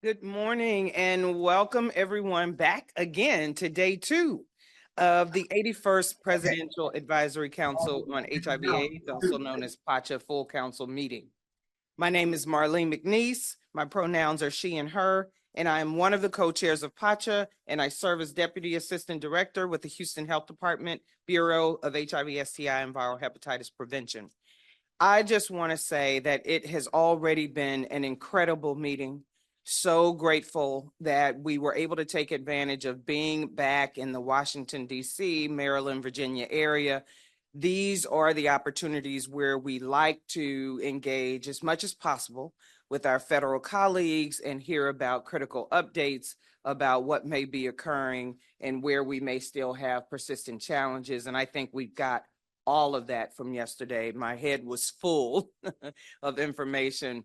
Good morning and welcome everyone back again to day two of the 81st Presidential Advisory Council on HIV/AIDS, also known as PACHA Full Council meeting. My name is Marlene McNeese. My pronouns are she and her, and I am one of the co-chairs of PACHA, and I serve as Deputy Assistant Director with the Houston Health Department Bureau of HIV, STI, and Viral Hepatitis Prevention. I just want to say that it has already been an incredible meeting. So grateful that we were able to take advantage of being back in the Washington, D.C., Maryland, Virginia area. These are the opportunities where we like to engage as much as possible with our federal colleagues and hear about critical updates about what may be occurring and where we may still have persistent challenges. And I think we've got all of that from yesterday. My head was full of information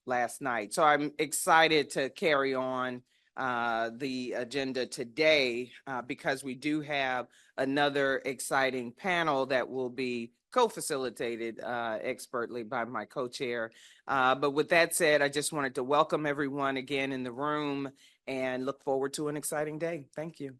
last night. So I'm excited to carry on the agenda today because we do have another exciting panel that will be co-facilitated expertly by my co-chair. But with that said, I just wanted to welcome everyone again in the room and look forward to an exciting day. Thank you.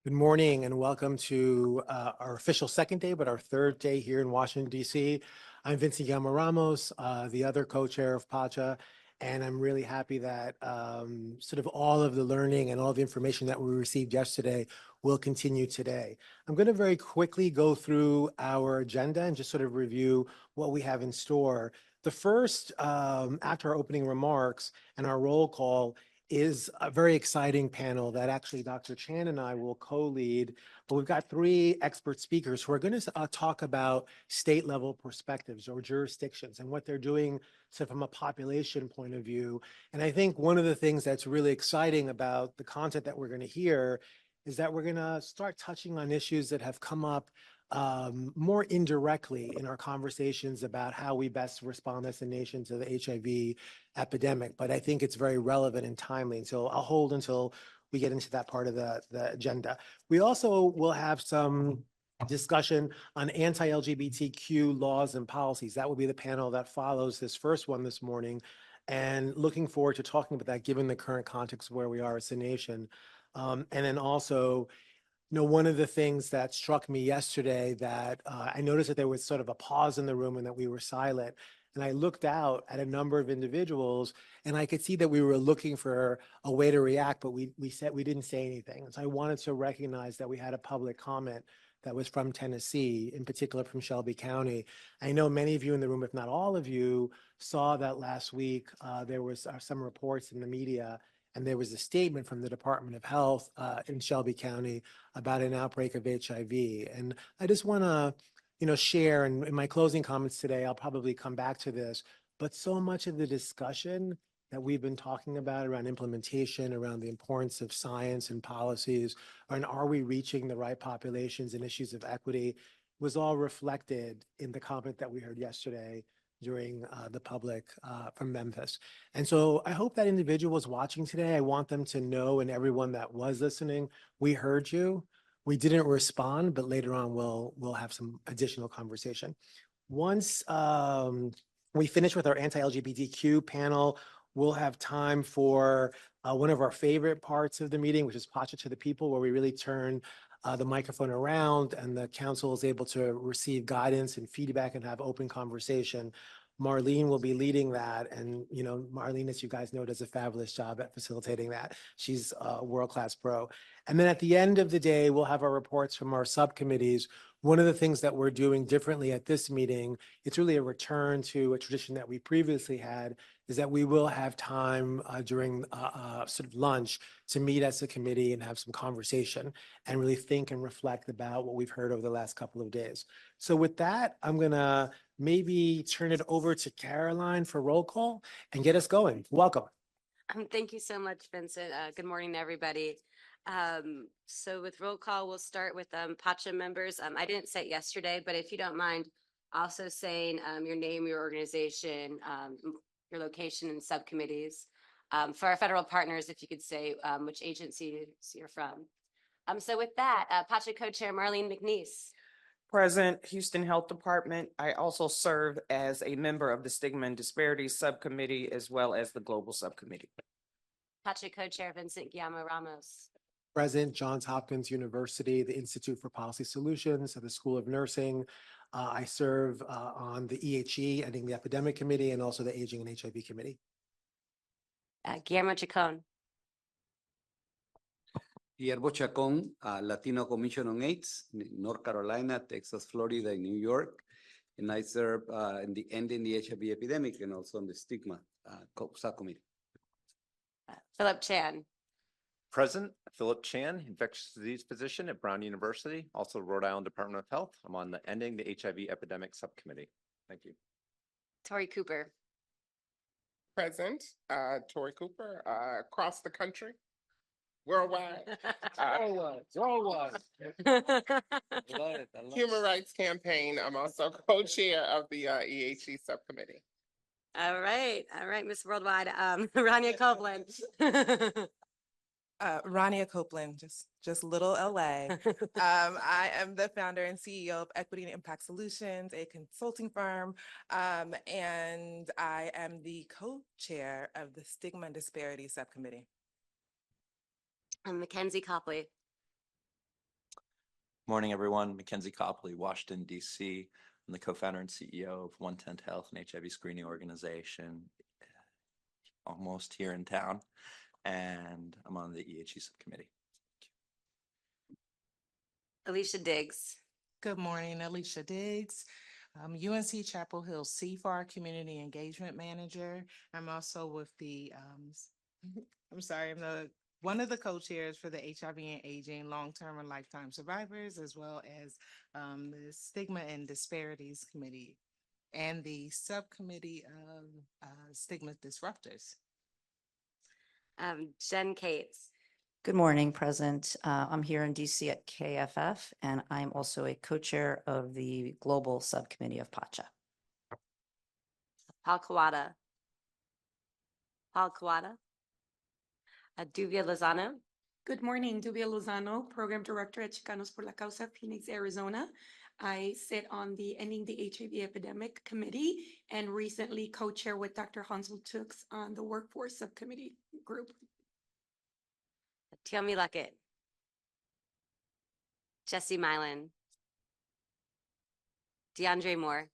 Good morning and welcome to our official second day, but our third day here in Washington, D.C. I'm Vincent Guillermo Ramos, the other co-chair of PACHA, and I'm really happy that sort of all of the learning and all the information that we received yesterday will continue today. I'm going to very quickly go through our agenda and just sort of review what we have in store. The first, after our opening remarks and our roll call, is a very exciting panel that actually Dr. Chan and I will co-lead, but we've got three expert speakers who are going to talk about state level perspectives or jurisdictions and what they're doing so from a population point of view. And I think one of the things that's really exciting about the content that we're going to hear is that we're going to start touching on issues that have come up more indirectly in our conversations about how we best respond as a nation to the HIV epidemic, but I think it's very relevant and timely. And so I'll hold until we get into that part of the agenda. We also will have some discussion on anti-LGBTQ laws and policies. That will be the panel that follows this first one this morning, and looking forward to talking about that given the current context of where we are as a nation. And then also, one of the things that struck me yesterday that I noticed that there was sort of a pause in the room and that we were silent. And I looked out at a number of individuals and I could see that we were looking for a way to react, but we didn't say anything. And so I wanted to recognize that we had a public comment that was from Tennessee, in particular from Shelby County. I know many of you in the room, if not all of you, saw that last week there was some reports in the media, and there was a statement from the Department of Health in Shelby County about an outbreak of HIV. And I just want to, share, and in my closing comments today, I'll probably come back to this, but so much of the discussion that we've been talking about around implementation, around the importance of science and policies, and are we reaching the right populations and issues of equity, was all reflected in the comment that we heard yesterday during the public from Memphis. And so I hope that individuals watching today, I want them to know, and everyone that was listening, we heard you. We didn't respond, but later on we'll have some additional conversation. Once we finish with our anti-LGBTQ panel, we'll have time for one of our favorite parts of the meeting, which is PACHA-to-the-People, where we really turn the microphone around and the council is able to receive guidance and feedback and have open conversation. Marlene will be leading that. And, Marlene, as you guys know, does a fabulous job at facilitating that. She's a world-class pro. And then at the end of the day, we'll have our reports from our subcommittees. One of the things that we're doing differently at this meeting, it's really a return to a tradition that we previously had, is that we will have time during sort of lunch to meet as a committee and have some conversation and really think and reflect about what we've heard over the last couple of days. So with that, I'm gonna maybe turn it over to Caroline for roll call and get us going. Welcome. Thank you so much, Vincent. Good morning to everybody. So with roll call, we'll start with PACHA members. I didn't say it yesterday, but if you don't mind also saying your name, your organization, your location and subcommittees. For our federal partners, if you could say which agency you're from. So with that, PACHA co-chair Marlene McNeese. Present, Houston Health Department. I also serve as a member of the Stigma and Disparities Subcommittee as well as the Global Subcommittee. PACHA Co-Chair Vincent Guillermo Ramos. Present, Johns Hopkins University, the Institute for Policy Solutions, at the School of Nursing. I serve on the EHE, Ending the Epidemic Committee, and also the Aging and HIV Committee. Guillermo Chacon. Guillermo Chacon, Latino Commission on AIDS, North Carolina, Texas, Florida, and New York. And I serve in the Ending the HIV Epidemic and also on the Stigma Subcommittee. Philip Chan. Present, Philip Chan, infectious disease physician at Brown University, also Rhode Island Department of Health. I'm on the Ending the HIV Epidemic Subcommittee. Thank you. Tori Cooper. Present, Tori Cooper, across the country, worldwide. Worldwide. Human Rights Campaign. I'm also co-chair of the EHE subcommittee. All right, Miss Worldwide. Rania Copeland. Rania Copeland, just little LA. I am the founder and CEO of Equity and Impact Solutions, a consulting firm, and I am the co-chair of the Stigma and Disparity Subcommittee. And Mackenzie Copley. Morning, everyone. Mackenzie Copley, Washington, D.C. I'm the co-founder and CEO of 110 Health, an HIV screening organization almost here in town. And I'm on the EHE subcommittee. Alicia Diggs. Good morning, Alicia Diggs. UNC Chapel Hill CFAR Community Engagement Manager. I'm also with the, I'm one of the co-chairs for the HIV and Aging Long-Term and Lifetime Survivors, as well as the Stigma and Disparities Committee and the Subcommittee of Stigma Disruptors. Jen Cates. Good morning, President. I'm here in DC at KFF, and I'm also a co-chair of the Global Subcommittee of PACHA. Paul Kawada. Duvia Lozano. Good morning, Duvia Lozano, Program Director at Chicanos por la Causa, Phoenix, Arizona. I sit on the Ending the HIV Epidemic Committee and recently co-chair with Dr. Hansel Tooks on the Workforce Subcommittee group. Tiomi Luckett. Jesse Mylan. DeAndre Moore.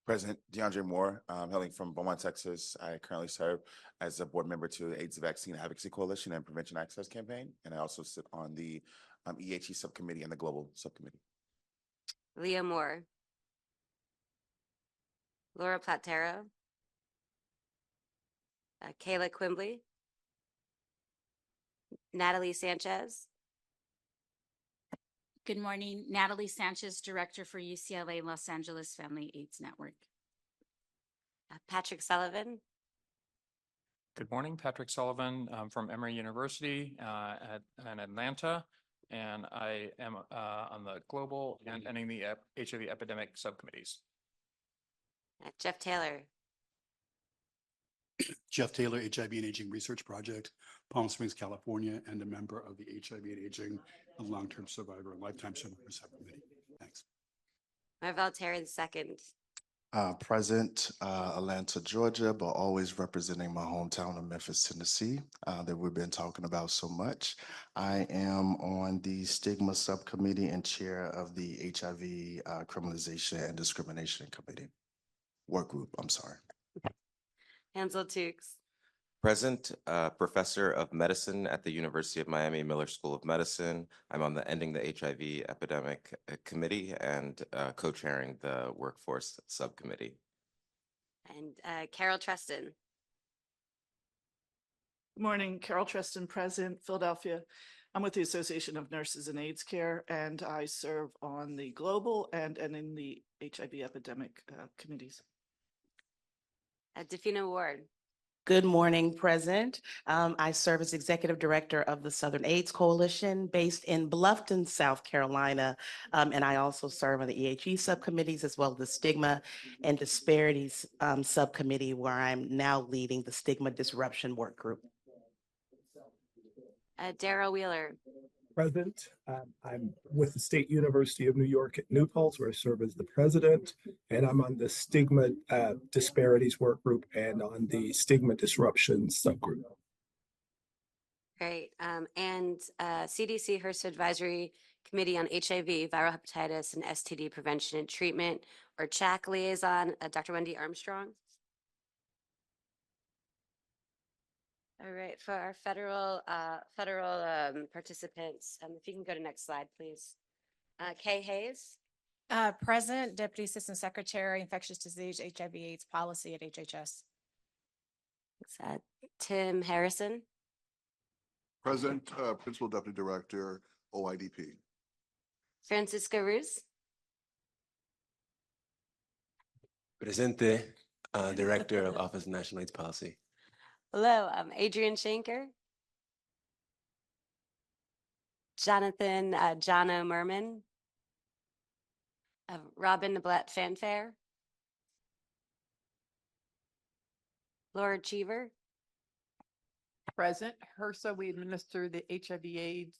President DeAndre Moore, hailing from Beaumont, Texas. I currently serve as a board member to the AIDS Vaccine Advocacy Coalition and Prevention Access Campaign. And I also sit on the EHE subcommittee and the Global Subcommittee. Leah Moore. Laura Platero. Kayla Quimbley. Natalie Sanchez. Good morning, Natalie Sanchez, Director for UCLA Los Angeles Family AIDS Network. Patrick Sullivan. Good morning, Patrick Sullivan from Emory University in Atlanta, and I am on the Global and Ending the HIV Epidemic subcommittees. Jeff Taylor. Jeff Taylor, HIV and Aging Research Project, Palm Springs, California, and a member of the HIV and Aging and Long-Term Survivor and Lifetime Survivor Subcommittee. Thanks. Marvell Terry II. Present, Atlanta, Georgia, but always representing my hometown of Memphis, Tennessee, that we've been talking about so much. I am on the Stigma Subcommittee and chair of the HIV Criminalization and Discrimination Committee. Work group, I'm sorry. Hansel Tooks. Present, professor of medicine at the University of Miami Miller School of Medicine. I'm on the Ending the HIV Epidemic Committee and co-chairing the Workforce Subcommittee. And Carol Treston. Good morning, Carol Treston, President, Philadelphia. I'm with the Association of Nurses in AIDS Care, and I serve on the Global and in the HIV Epidemic committees. Defina Ward. Good morning, President. I serve as Executive Director of the Southern AIDS Coalition based in Bluffton, South Carolina. And I also serve on the EHE subcommittees as well as the Stigma and Disparities subcommittee, where I'm now leading the Stigma Disruption Work Group. Daryl Wheeler. Present. I'm with the State University of New York at New Paltz, where I serve as the president, and I'm on the stigma disparities work group and on the stigma disruption subgroup. Great. And CDC HRSA Advisory Committee on HIV, Viral Hepatitis, and STD Prevention and Treatment, or CHAC liaison, Dr. Wendy Armstrong. All right, for our federal participants, if you can go to next slide, please. Kay Hayes. Present, Deputy Assistant Secretary, Infectious Disease, HIV/AIDS Policy at HHS. Tim Harrison. Present, Principal Deputy Director, OIDP. Francisco Ruz. Presente, Director of Office of National AIDS Policy. Hello, Adrian Shanker. Jonathan Jono Merman. Robin Nablett Fanfare. Laura Cheever. Present. HRSA, we administer the HIV/AIDS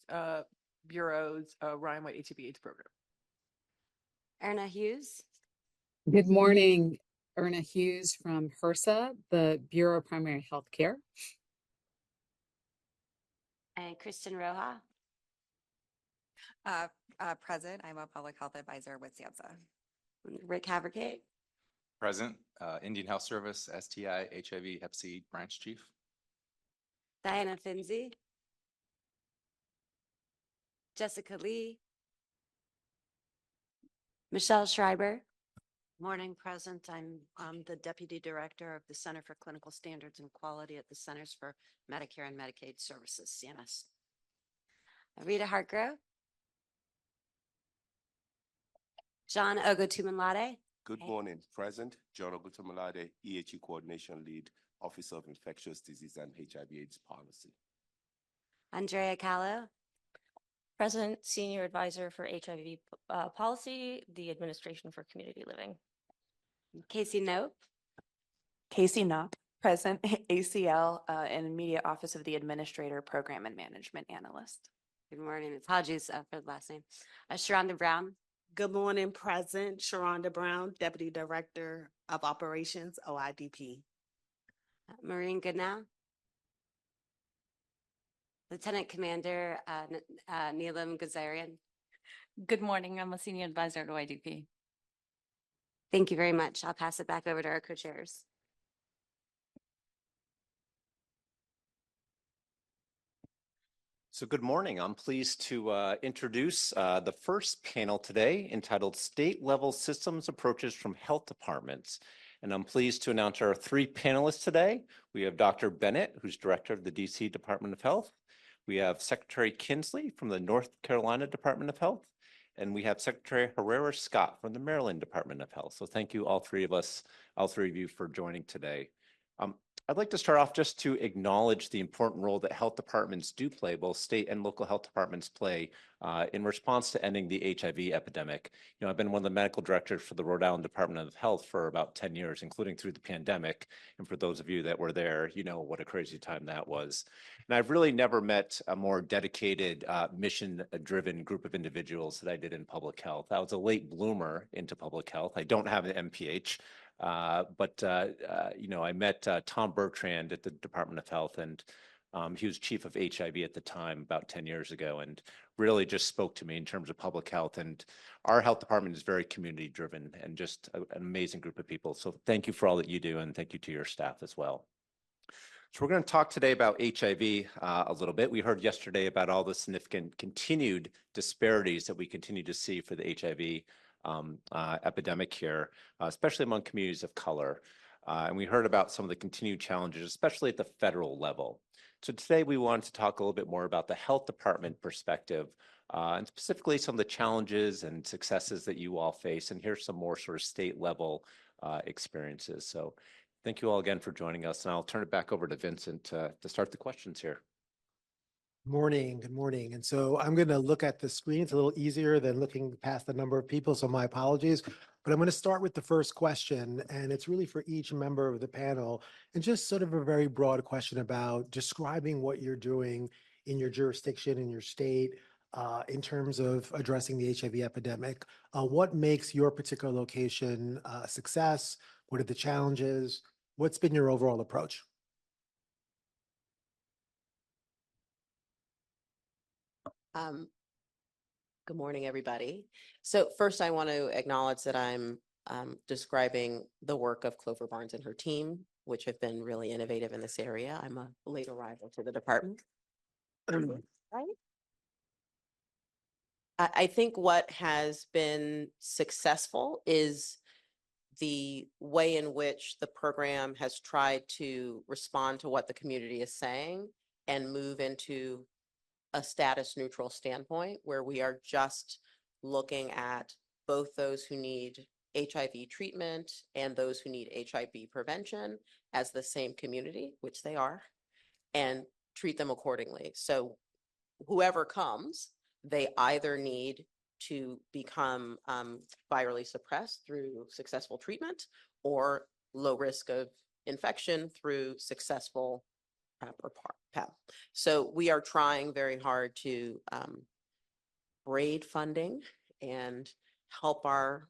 Bureau's Ryan White HIV/AIDS program. Erna Hughes. Good morning, Erna Hughes from HRSA, the Bureau of Primary Health Care. And Kristen Roja. Present, I'm a public health advisor with SAMHSA. Rick Havergate. Present, Indian Health Service, STI, HIV, Hep C Branch Chief. Diana Finzi. Jessica Lee. Michelle Schreiber. Morning, present. I'm the Deputy Director of the Center for Clinical Standards and Quality at the Centers for Medicare and Medicaid Services, CMS. Rita Hartgrove. John Ogotumalade. Good morning. Present, John Ogotumalade, EHE Coordination Lead, Office of Infectious Disease and HIV/AIDS Policy. Andrea Callow. Present, Senior Advisor for HIV Policy, the Administration for Community Living. Casey Nope. Casey Knopp, present, ACL and Media Office of the Administrator, Program and Management Analyst. Good morning. Apologies for the last name. Sharonda Brown. Good morning, present, Sharonda Brown, Deputy Director of Operations, OIDP. Maureen Goodnow. Lieutenant Commander Neelam Gazarian. Good morning. I'm a Senior Advisor at OIDP. Thank you very much. I'll pass it back over to our co-chairs. So good morning. I'm pleased to introduce the first panel today entitled State Level Systems Approaches from Health Departments. And I'm pleased to announce our three panelists today. We have Dr. Bennett, who's Director of the DC Department of Health. We have Secretary Kinsley from the North Carolina Department of Health. And we have Secretary Herrera Scott from the Maryland Department of Health. So thank you all three of you for joining today. I'd like to start off just to acknowledge the important role that health departments do play, both state and local health departments play in response to ending the HIV epidemic. You know, I've been one of the medical directors for the Rhode Island Department of Health for about 10 years, including through the pandemic. And for those of you that were there, you know what a crazy time that was. And I've really never met a more dedicated, mission-driven group of individuals that I did in public health. I was a late bloomer into public health. I don't have an MPH. You know, I met Tom Bertrand at the Department of Health, and he was chief of HIV at the time about 10 years ago, and really just spoke to me in terms of public health. And our health department is very community driven and just an amazing group of people. So thank you for all that you do, and thank you to your staff as well. So we're going to talk today about HIV a little bit. We heard yesterday about all the significant continued disparities that we continue to see for the HIV epidemic here, especially among communities of color. And we heard about some of the continued challenges, especially at the federal level. So today we wanted to talk a little bit more about the health department perspective, and specifically some of the challenges and successes that you all face. And here's some more sort of state level experiences. So thank you all again for joining us. And I'll turn it back over to Vincent to start the questions here. Morning, good morning. And so I'm going to look at the screen. It's a little easier than looking past the number of people, so my apologies. But I'm going to start with the first question, and it's really for each member of the panel, and just sort of a very broad question about describing what you're doing in your jurisdiction, in your state, in terms of addressing the HIV epidemic. What makes your particular location a success? What are the challenges? What's been your overall approach? Good morning, everybody. So first, I want to acknowledge that I'm describing the work of Clover Barnes and her team, which have been really innovative in this area. I'm a late arrival to the department. Right? I think what has been successful is the way in which the program has tried to respond to what the community is saying and move into a status neutral standpoint where we are just looking at both those who need HIV treatment and those who need HIV prevention as the same community, which they are, and treat them accordingly. So whoever comes, they either need to become virally suppressed through successful treatment or low risk of infection through successful PrEP or PEP. So we are trying very hard to braid funding and help our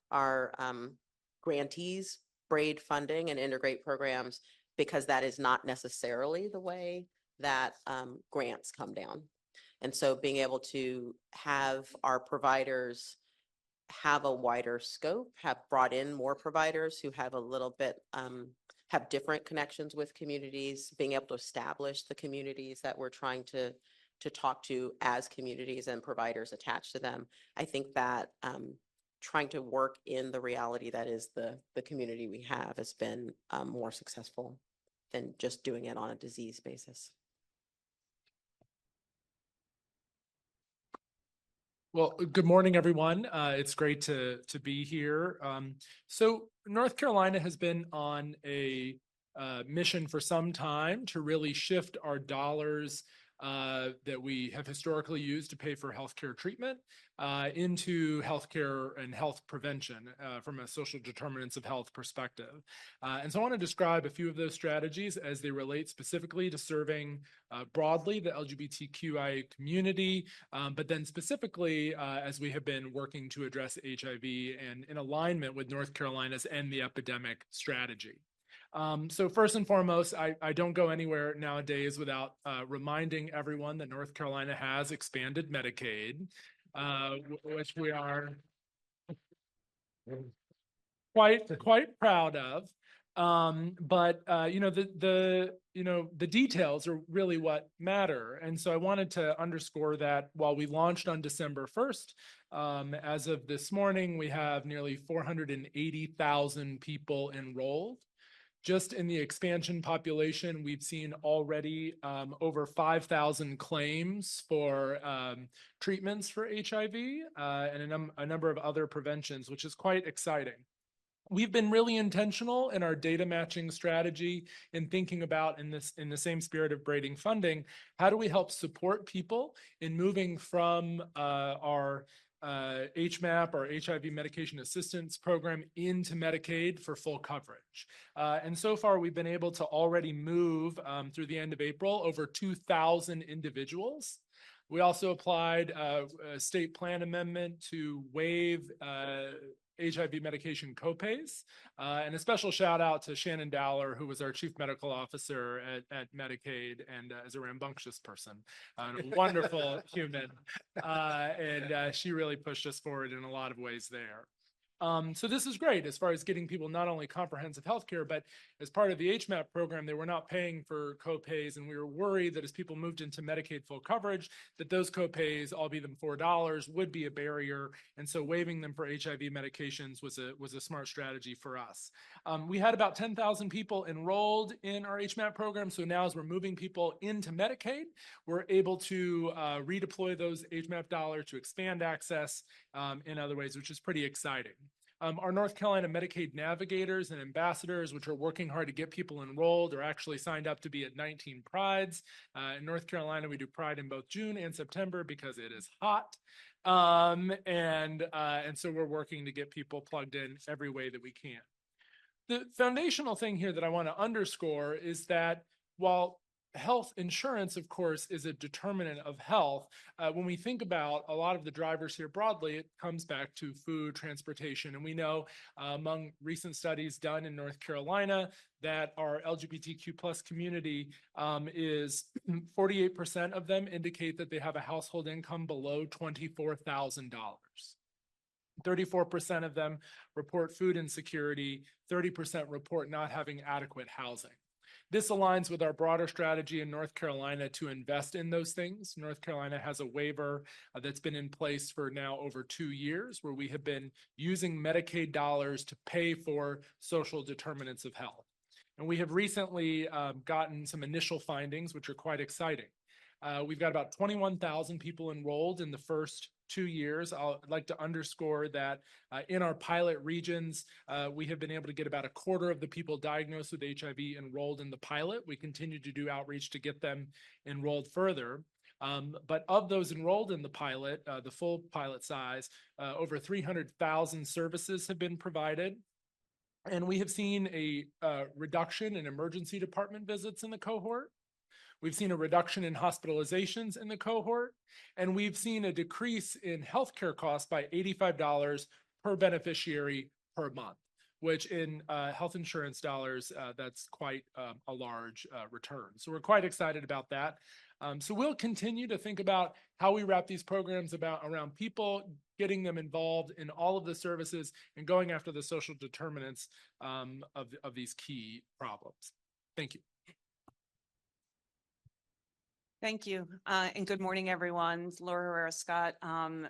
grantees braid funding and integrate programs, because that is not necessarily the way that grants come down. And so being able to have our providers have a wider scope, have brought in more providers who have a little bit, have different connections with communities, being able to establish the communities that we're trying to talk to as communities and providers attached to them. I think that trying to work in the reality that is the community we have has been more successful than just doing it on a disease basis. Well, good morning, everyone. It's great to be here. So North Carolina has been on a mission for some time to really shift our dollars that we have historically used to pay for healthcare treatment into healthcare and health prevention from a social determinants of health perspective. And so I want to describe a few of those strategies as they relate specifically to serving broadly the LGBTQIA community, but then specifically as we have been working to address HIV and in alignment with North Carolina's End the Epidemic strategy. So first and foremost, I don't go anywhere nowadays without reminding everyone that North Carolina has expanded Medicaid, which we are quite proud of. But the details are really what matter. And so I wanted to underscore that while we launched on December 1st, as of this morning, we have nearly 480,000 people enrolled. Just in the expansion population, we've seen already over 5,000 claims for treatments for HIV and a number of other preventions, which is quite exciting. We've been really intentional in our data matching strategy in thinking about, in the same spirit of braiding funding, how do we help support people in moving from our HMAP or HIV medication assistance program into Medicaid for full coverage. And so far, we've been able to already move through the end of April over 2,000 individuals. We also applied a state plan amendment to waive HIV medication copays. And a special shout out to Shannon Dowler, who was our chief medical officer at Medicaid and is a rambunctious person, a wonderful human. And she really pushed us forward in a lot of ways there. So this is great as far as getting people not only comprehensive health care, but as part of the HMAP program, they were not paying for copays. And we were worried that as people moved into Medicaid full coverage, that those copays, albeit them $4, would be a barrier. And so waiving them for HIV medications was a smart strategy for us. We had about 10,000 people enrolled in our HMAP program. So now as we're moving people into Medicaid, we're able to redeploy those HMAP dollars to expand access in other ways, which is pretty exciting. Our North Carolina Medicaid navigators and ambassadors, which are working hard to get people enrolled, are actually signed up to be at 19 Prides. In North Carolina, we do Pride in both June and September because it is hot. And so we're working to get people plugged in every way that we can. The foundational thing here that I want to underscore is that while health insurance, of course, is a determinant of health. When we think about a lot of the drivers here broadly, it comes back to food, transportation. And we know among recent studies done in North Carolina that our LGBTQ plus community is 48% of them indicate that they have a household income below $24,000. 34% of them report food insecurity, 30% report not having adequate housing. This aligns with our broader strategy in North Carolina to invest in those things. North Carolina has a waiver that's been in place for now over 2 years, where we have been using Medicaid dollars to pay for social determinants of health. And we have recently gotten some initial findings, which are quite exciting. We've got about 21,000 people enrolled in the first 2 years. I'd like to underscore that in our pilot regions, we have been able to get about a quarter of the people diagnosed with HIV enrolled in the pilot. We continue to do outreach to get them enrolled further. But of those enrolled in the pilot, the full pilot size, over 300,000 services have been provided. And we have seen a reduction in emergency department visits in the cohort. We've seen a reduction in hospitalizations in the cohort, and we've seen a decrease in healthcare costs by $85 per beneficiary per month, which in health insurance dollars, that's quite a large return. So we're quite excited about that. So we'll continue to think about how we wrap these programs around people, getting them involved in all of the services and going after the social determinants of these key problems. Thank you. Thank you. And good morning, everyone. Laura Herrera Scott,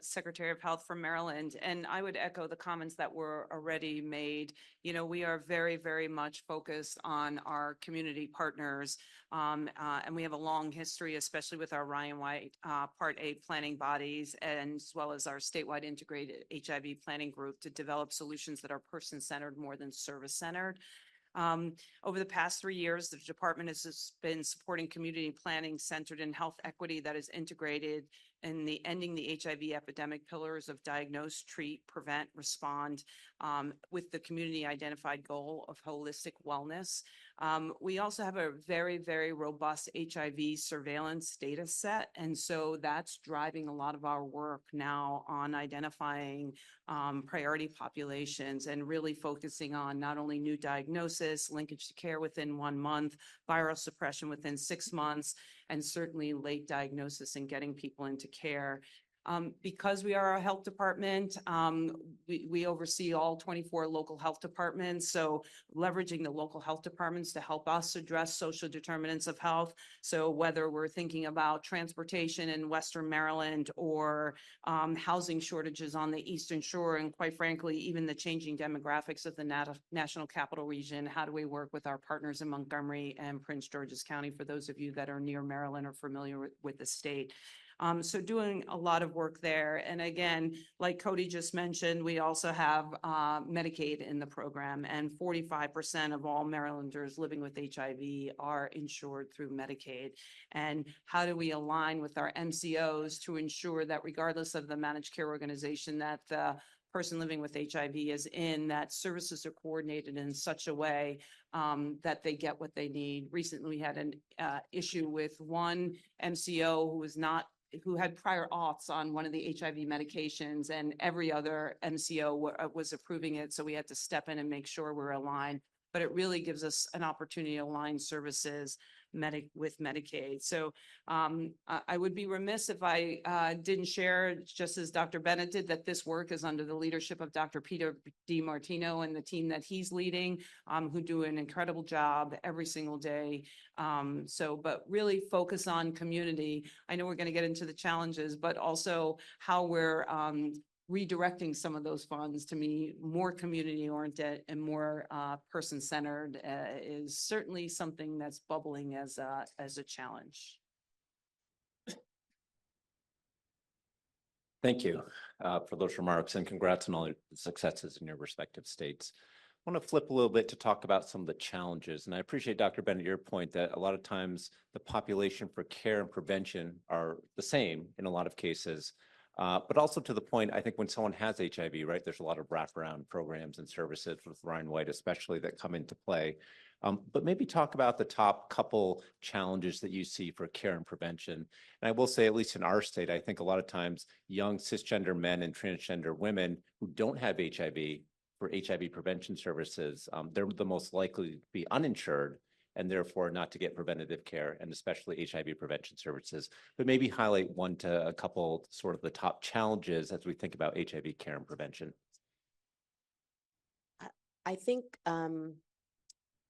Secretary of Health for Maryland. And I would echo the comments that were already made. You know, we are very, very much focused on our community partners. And we have a long history, especially with our Ryan White Part A planning bodies, and as well as our statewide integrated HIV planning group, to develop solutions that are person-centered more than service-centered. Over the past 3 years, the department has been supporting community planning centered in health equity that is integrated in the ending the HIV epidemic pillars of diagnose, treat, prevent, respond, with the community identified goal of holistic wellness. We also have a very, very robust HIV surveillance data set. And so that's driving a lot of our work now on identifying priority populations and really focusing on not only new diagnosis, linkage to care within 1 month, viral suppression within 6 months, and certainly late diagnosis and getting people into care. Because we are a health department, we oversee all 24 local health departments. So leveraging the local health departments to help us address social determinants of health. So whether we're thinking about transportation in Western Maryland or housing shortages on the Eastern Shore, and quite frankly, even the changing demographics of the National Capital Region, how do we work with our partners in Montgomery and Prince George's County, for those of you that are near Maryland or familiar with the state. So doing a lot of work there. And again, like Cody just mentioned, we also have Medicaid in the program, and 45% of all Marylanders living with HIV are insured through Medicaid. And how do we align with our MCOs to ensure that regardless of the managed care organization that the person living with HIV is in, that services are coordinated in such a way that they get what they need. Recently, we had an issue with one MCO who had prior auths on one of the HIV medications, and every other MCO was approving it. So we had to step in and make sure we're aligned. But it really gives us an opportunity to align services with Medicaid. So I would be remiss if I didn't share, just as Dr. Bennett did, that this work is under the leadership of Dr. Peter DiMartino and the team that he's leading, who do an incredible job every single day. But really focus on community. I know we're going to get into the challenges, but also how we're redirecting some of those funds to be more community oriented and more person-centered is certainly something that's bubbling as a challenge. Thank you for those remarks, and congrats on all the successes in your respective states. I want to flip a little bit to talk about some of the challenges. And I appreciate, Dr. Bennett, your point that a lot of times the population for care and prevention are the same in a lot of cases. But also to the point, I think when someone has HIV, right, there's a lot of wraparound programs and services with Ryan White, especially, that come into play. But maybe talk about the top couple challenges that you see for care and prevention. And I will say, at least in our state, I think a lot of times young cisgender men and transgender women who don't have HIV for HIV prevention services, they're the most likely to be uninsured and therefore not to get preventative care and especially HIV prevention services. But maybe highlight one to a couple sort of the top challenges as we think about HIV care and prevention. I think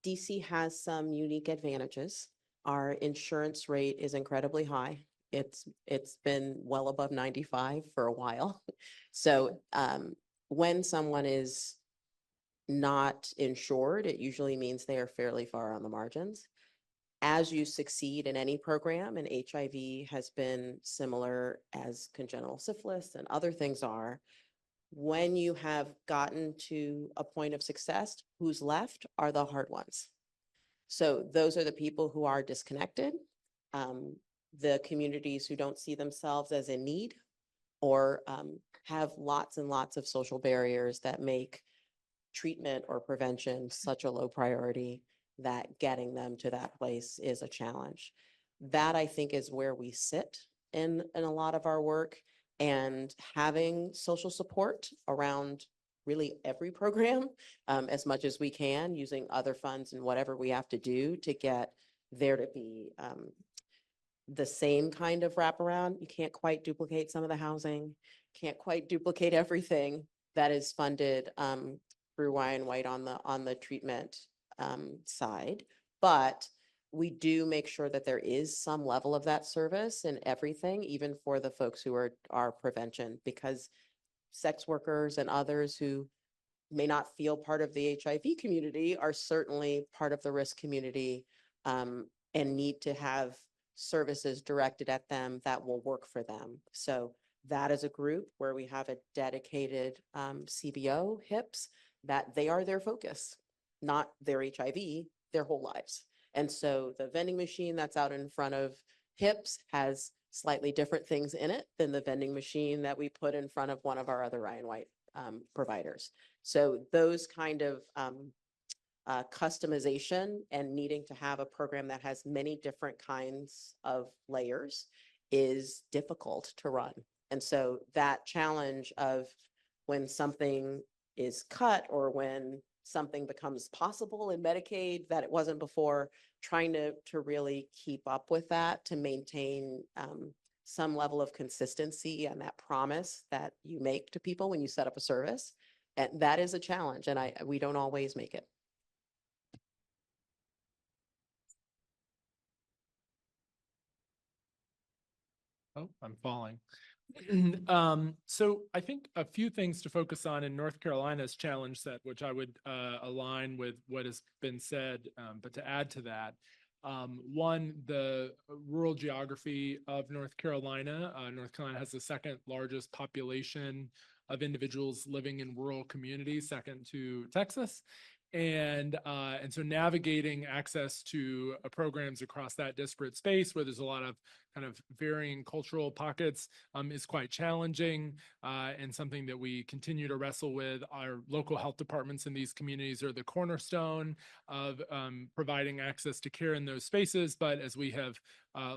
DC has some unique advantages. Our insurance rate is incredibly high. It's been well above 95 for a while. So when someone is not insured, it usually means they are fairly far on the margins. As you succeed in any program, and HIV has been similar as congenital syphilis and other things are, when you have gotten to a point of success, who's left are the hard ones. So those are the people who are disconnected, the communities who don't see themselves as in need, or have lots and lots of social barriers that make treatment or prevention such a low priority that getting them to that place is a challenge. That, I think, is where we sit in a lot of our work. And having social support around really every program as much as we can, using other funds and whatever we have to do to get there to be the same kind of wraparound. You can't quite duplicate some of the housing, can't quite duplicate everything that is funded through Y and White on the treatment side, but we do make sure that there is some level of that service in everything, even for the folks who are prevention, because sex workers and others who may not feel part of the HIV community are certainly part of the risk community and need to have services directed at them that will work for them. So that is a group where we have a dedicated CBO, HIPS, that they are their focus, not their HIV, their whole lives. And so the vending machine that's out in front of HIPS has slightly different things in it than the vending machine that we put in front of one of our other Ryan White providers. So those kind of customization and needing to have a program that has many different kinds of layers is difficult to run. And so that challenge of when something is cut or when something becomes possible in Medicaid that it wasn't before, trying to really keep up with that to maintain some level of consistency and that promise that you make to people when you set up a service. And that is a challenge, and we don't always make it. Oh, I'm falling. So I think a few things to focus on in North Carolina's challenge set, which I would align with what has been said, but to add to that, one, the rural geography of North Carolina. North Carolina has the second largest population of individuals living in rural communities, second to Texas. And so navigating access to programs across that disparate space where there's a lot of kind of varying cultural pockets is quite challenging and something that we continue to wrestle with. Our local health departments in these communities are the cornerstone of providing access to care in those spaces. But as we have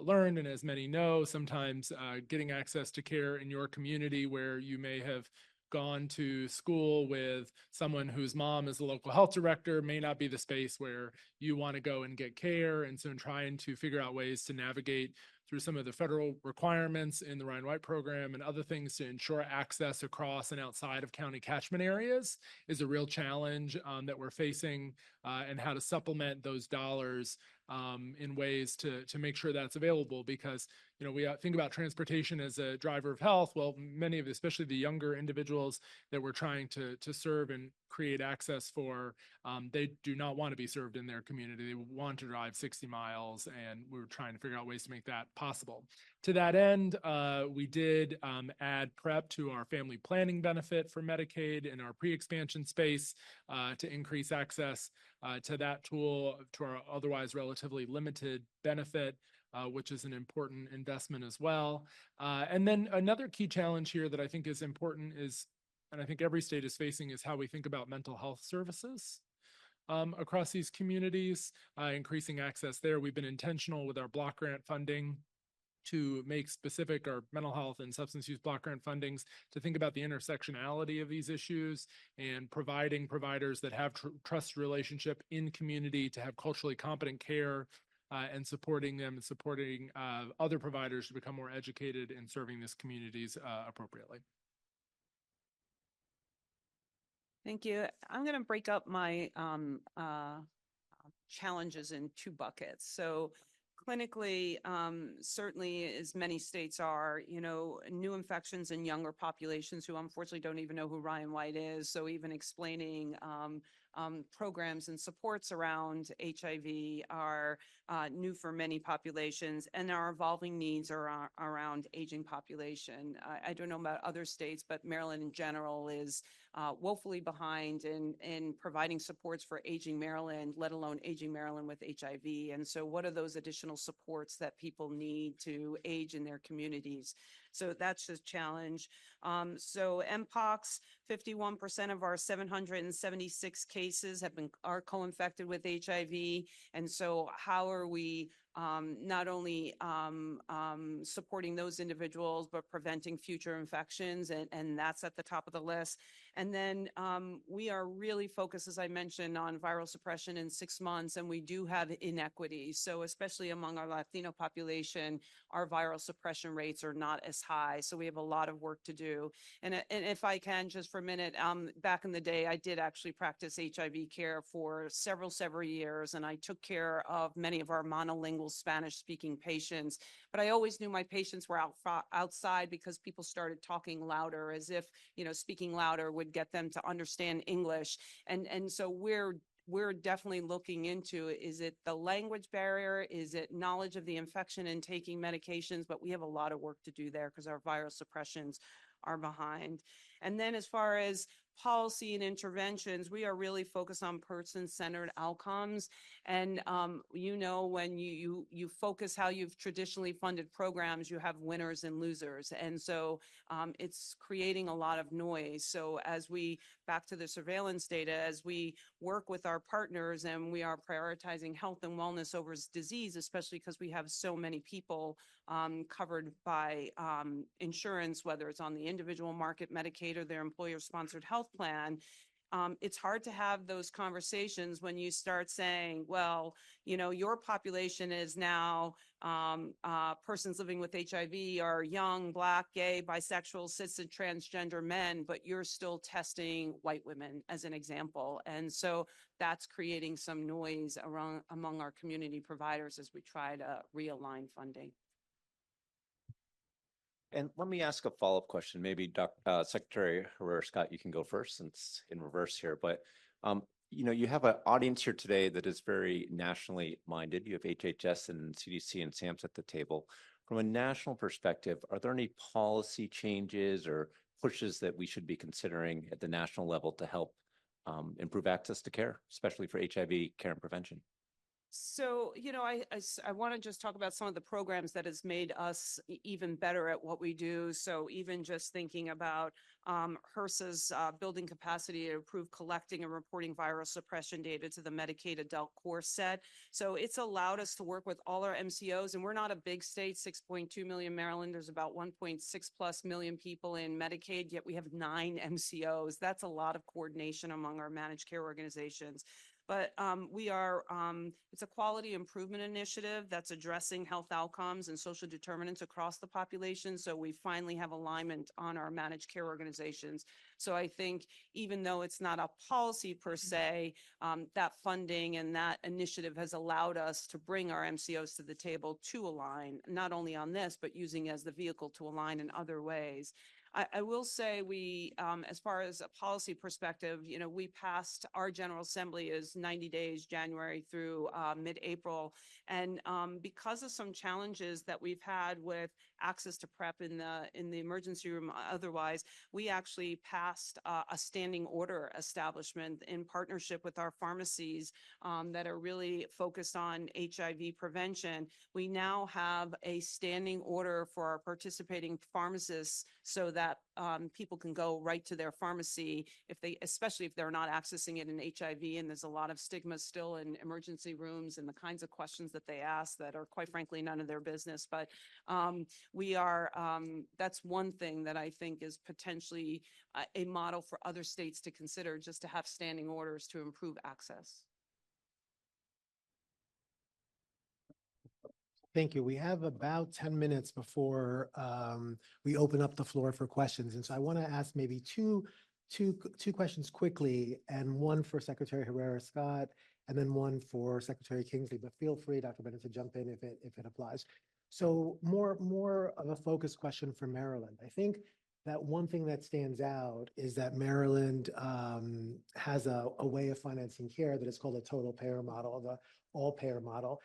learned, and as many know, sometimes getting access to care in your community where you may have gone to school with someone whose mom is a local health director may not be the space where you want to go and get care. And so in trying to figure out ways to navigate through some of the federal requirements in the Ryan White program and other things to ensure access across and outside of county catchment areas is a real challenge that we're facing, and how to supplement those dollars in ways to make sure that's available. Because, you know, we think about transportation as a driver of health. Well, many of, especially the younger individuals that we're trying to serve and create access for, they do not want to be served in their community. They want to drive 60 miles, and we're trying to figure out ways to make that possible. To that end, we did add PrEP to our family planning benefit for Medicaid in our pre-expansion space to increase access to that tool to our otherwise relatively limited benefit, which is an important investment as well. And then another key challenge here that I think is important is, and I think every state is facing, is how we think about mental health services. across these communities, increasing access there. We've been intentional with our block grant funding to make specific our mental health and substance use block grant fundings to think about the intersectionality of these issues and providing providers that have trust relationship in community to have culturally competent care and supporting them and supporting other providers to become more educated in serving these communities appropriately. Thank you. I'm going to break up my challenges in two buckets. So clinically, certainly as many states are, new infections in younger populations who unfortunately don't even know who Ryan White is. So even explaining programs and supports around HIV are new for many populations, and our evolving needs are around aging population. I don't know about other states, but Maryland in general is woefully behind in providing supports for aging Maryland, let alone aging Maryland with HIV. And so what are those additional supports that people need to age in their communities? So that's a challenge. So MPOX, 51% of our 776 cases are co-infected with HIV. And so how are we not only supporting those individuals, but preventing future infections? And that's at the top of the list. And then we are really focused, as I mentioned, on viral suppression in 6 months, and we do have inequities. So especially among our Latino population, our viral suppression rates are not as high. So we have a lot of work to do. And if I can, just for a minute, back in the day, I did actually practice HIV care for several years, and I took care of many of our monolingual Spanish-speaking patients. But I always knew my patients were outside because people started talking louder, as if, speaking louder would get them to understand English. And so we're definitely looking into, is it the language barrier? Is it knowledge of the infection and taking medications? But we have a lot of work to do there because our viral suppressions are behind. And then as far as policy and interventions, we are really focused on person-centered outcomes. And when you focus how you've traditionally funded programs, you have winners and losers. And so it's creating a lot of noise. So back to the surveillance data, as we work with our partners and we are prioritizing health and wellness over disease, especially because we have so many people covered by insurance, whether it's on the individual market, Medicaid, or their employer-sponsored health plan. It's hard to have those conversations when you start saying, well, your population is now persons living with HIV are young, Black, gay, bisexual, cis and transgender men, but you're still testing white women as an example. And so that's creating some noise among our community providers as we try to realign funding. And let me ask a follow-up question. Maybe Secretary Herrera-Scott, you can go first since in reverse here. But you have an audience here today that is very nationally minded. You have HHS and CDC and SAMHSA at the table. From a national perspective, are there any policy changes or pushes that we should be considering at the national level to help improve access to care, especially for HIV care and prevention? So, I want to just talk about some of the programs that has made us even better at what we do. So even just thinking about HRSA's building capacity to improve collecting and reporting viral suppression data to the Medicaid adult core set. So it's allowed us to work with all our MCOs, and we're not a big state, 6.2 million Maryland. There's about 1.6+ million people in Medicaid, yet we have 9 MCOs. That's a lot of coordination among our managed care organizations. But it's a quality improvement initiative that's addressing health outcomes and social determinants across the population. So we finally have alignment on our managed care organizations. So I think even though it's not a policy per se, that funding and that initiative has allowed us to bring our MCOs to the table to align, not only on this, but using as the vehicle to align in other ways. I will say as far as a policy perspective, we passed our General Assembly is 90 days, January through mid-April. And because of some challenges that we've had with access to PrEP in the emergency room, otherwise, we actually passed a standing order establishment in partnership with our pharmacies that are really focused on HIV prevention. We now have a standing order for our participating pharmacists so that that people can go right to their pharmacy if they, especially if they're not accessing it in HIV. And there's a lot of stigma still in emergency rooms and the kinds of questions that they ask that are quite frankly none of their business. But that's one thing that I think is potentially a model for other states to consider, just to have standing orders to improve access. Thank you. We have about 10 minutes before we open up the floor for questions. And so I want to ask maybe two questions quickly, and one for Secretary Herrera-Scott, and then one for Secretary Kingsley. But feel free, Dr. Bennett, to jump in if it applies. So more of a focused question for Maryland. I think that one thing that stands out is that Maryland has a way of financing care that is called a total payer model, the all payer model.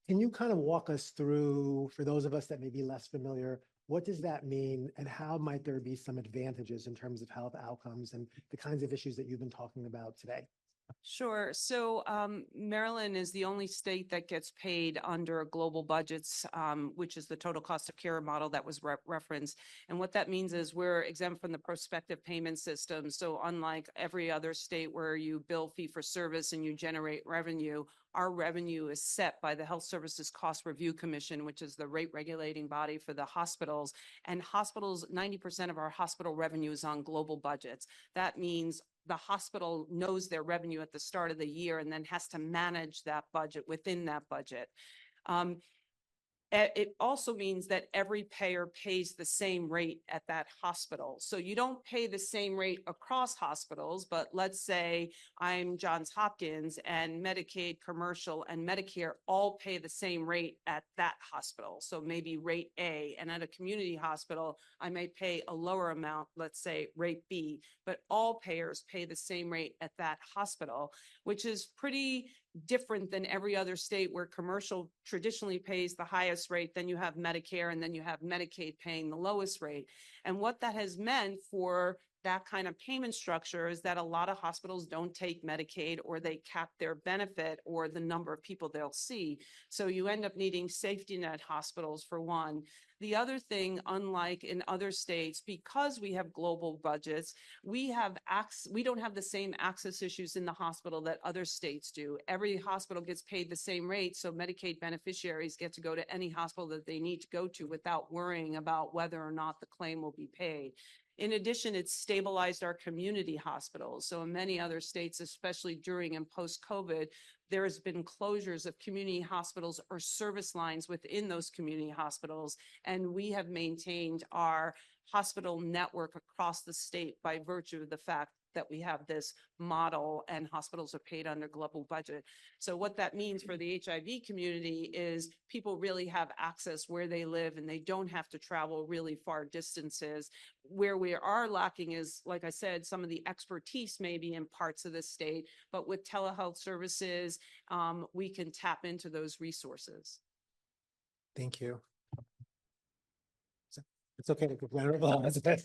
Can you kind of walk us through, for those of us that may be less familiar, what does that mean and how might there be some advantages in terms of health outcomes and the kinds of issues that you've been talking about today? Sure. So Maryland is the only state that gets paid under global budgets, which is the total cost of care model that was referenced. And what that means is we're exempt from the prospective payment system. So unlike every other state where you bill fee for service and you generate revenue, our revenue is set by the Health Services Cost Review Commission, which is the rate regulating body for the hospitals. And hospitals, 90% of our hospital revenue is on global budgets. That means the hospital knows their revenue at the start of the year and then has to manage that budget within that budget. It also means that every payer pays the same rate at that hospital. So you don't pay the same rate across hospitals, but let's say I'm Johns Hopkins and Medicaid, commercial, and Medicare all pay the same rate at that hospital. So maybe rate A, and at a community hospital, I may pay a lower amount, let's say rate B, but all payers pay the same rate at that hospital, which is pretty different than every other state where commercial traditionally pays the highest rate, then you have Medicare, and then you have Medicaid paying the lowest rate. And what that has meant for that kind of payment structure is that a lot of hospitals don't take Medicaid, or they cap their benefit or the number of people they'll see. So you end up needing safety net hospitals for one. The other thing, unlike in other states, because we have global budgets, we don't have the same access issues in the hospital that other states do. Every hospital gets paid the same rate, so Medicaid beneficiaries get to go to any hospital that they need to go to without worrying about whether or not the claim will be paid. In addition, it's stabilized our community hospitals. So in many other states, especially during and post-COVID, there has been closures of community hospitals or service lines within those community hospitals. And we have maintained our hospital network across the state by virtue of the fact that we have this model and hospitals are paid under global budget. So what that means for the HIV community is people really have access where they live and they don't have to travel really far distances. Where we are lacking is, like I said, some of the expertise maybe in parts of the state, but with telehealth services, we can tap into those resources. Thank you. It's okay to complain about it.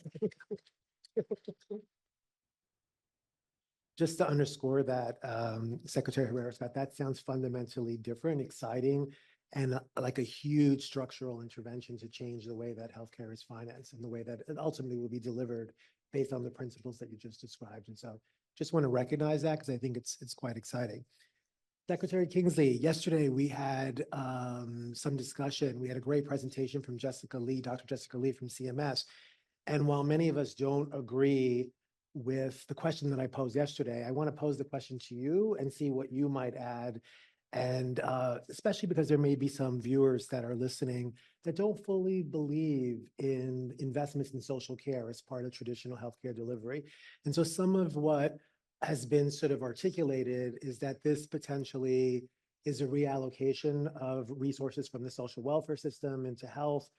Just to underscore that, Secretary Herrera-Scott, that sounds fundamentally different, exciting, and like a huge structural intervention to change the way that healthcare is financed and the way that it ultimately will be delivered based on the principles that you just described. And so just want to recognize that because I think it's quite exciting. Secretary Kingsley, yesterday we had some discussion. We had a great presentation from Jessica Lee, Dr. Jessica Lee from CMS. And while many of us don't agree with the question that I posed yesterday, I want to pose the question to you and see what you might add. And especially because there may be some viewers that are listening that don't fully believe in investments in social care as part of traditional healthcare delivery. And so some of what has been sort of articulated is that this potentially is a reallocation of resources from the social welfare system into health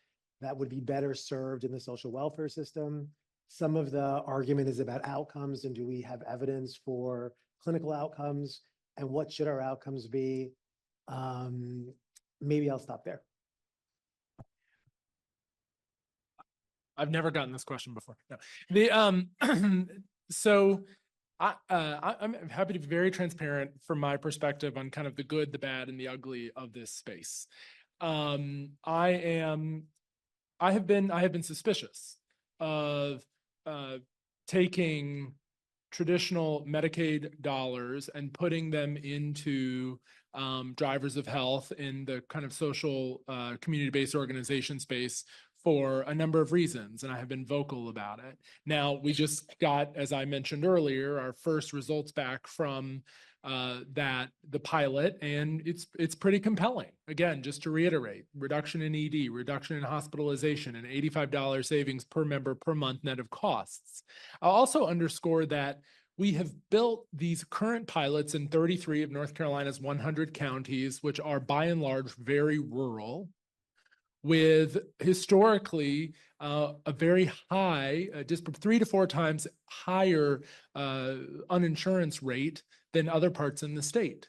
that would be better served in the social welfare system. Some of the argument is about outcomes, and do we have evidence for clinical outcomes, and what should our outcomes be? Maybe I'll stop there. I've never gotten this question before. No. So I'm happy to be very transparent from my perspective on kind of the good, the bad, and the ugly of this space. I have been suspicious of taking traditional Medicaid dollars and putting them into drivers of health in the kind of social community-based organization space for a number of reasons, and I have been vocal about it. Now, we just got, as I mentioned earlier, our first results back from the pilot, and it's pretty compelling. Again, just to reiterate, reduction in ED, reduction in hospitalization, and $85 savings per member per month net of costs. I'll also underscore that we have built these current pilots in 33 of North Carolina's 100 counties, which are by and large very rural, with historically a very high, just 3 to 4 times higher uninsurance rate than other parts in the state.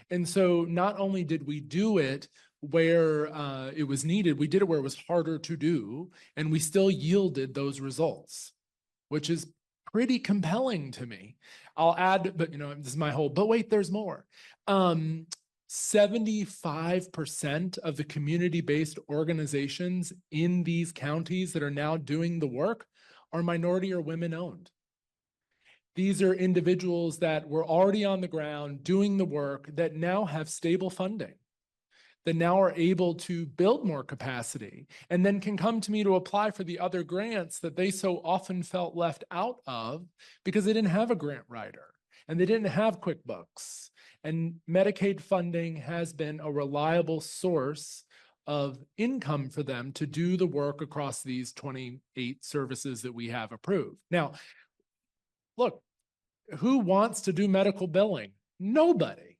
And so not only did we do it where it was needed, we did it where it was harder to do, and we still yielded those results, which is pretty compelling to me. I'll add, but this is my whole, but wait, there's more. 75% of the community-based organizations in these counties that are now doing the work are minority or women-owned. These are individuals that were already on the ground doing the work that now have stable funding, that now are able to build more capacity, and then can come to me to apply for the other grants that they so often felt left out of because they didn't have a grant writer and they didn't have QuickBooks. And Medicaid funding has been a reliable source of income for them to do the work across these 28 services that we have approved. Now, look, who wants to do medical billing? Nobody.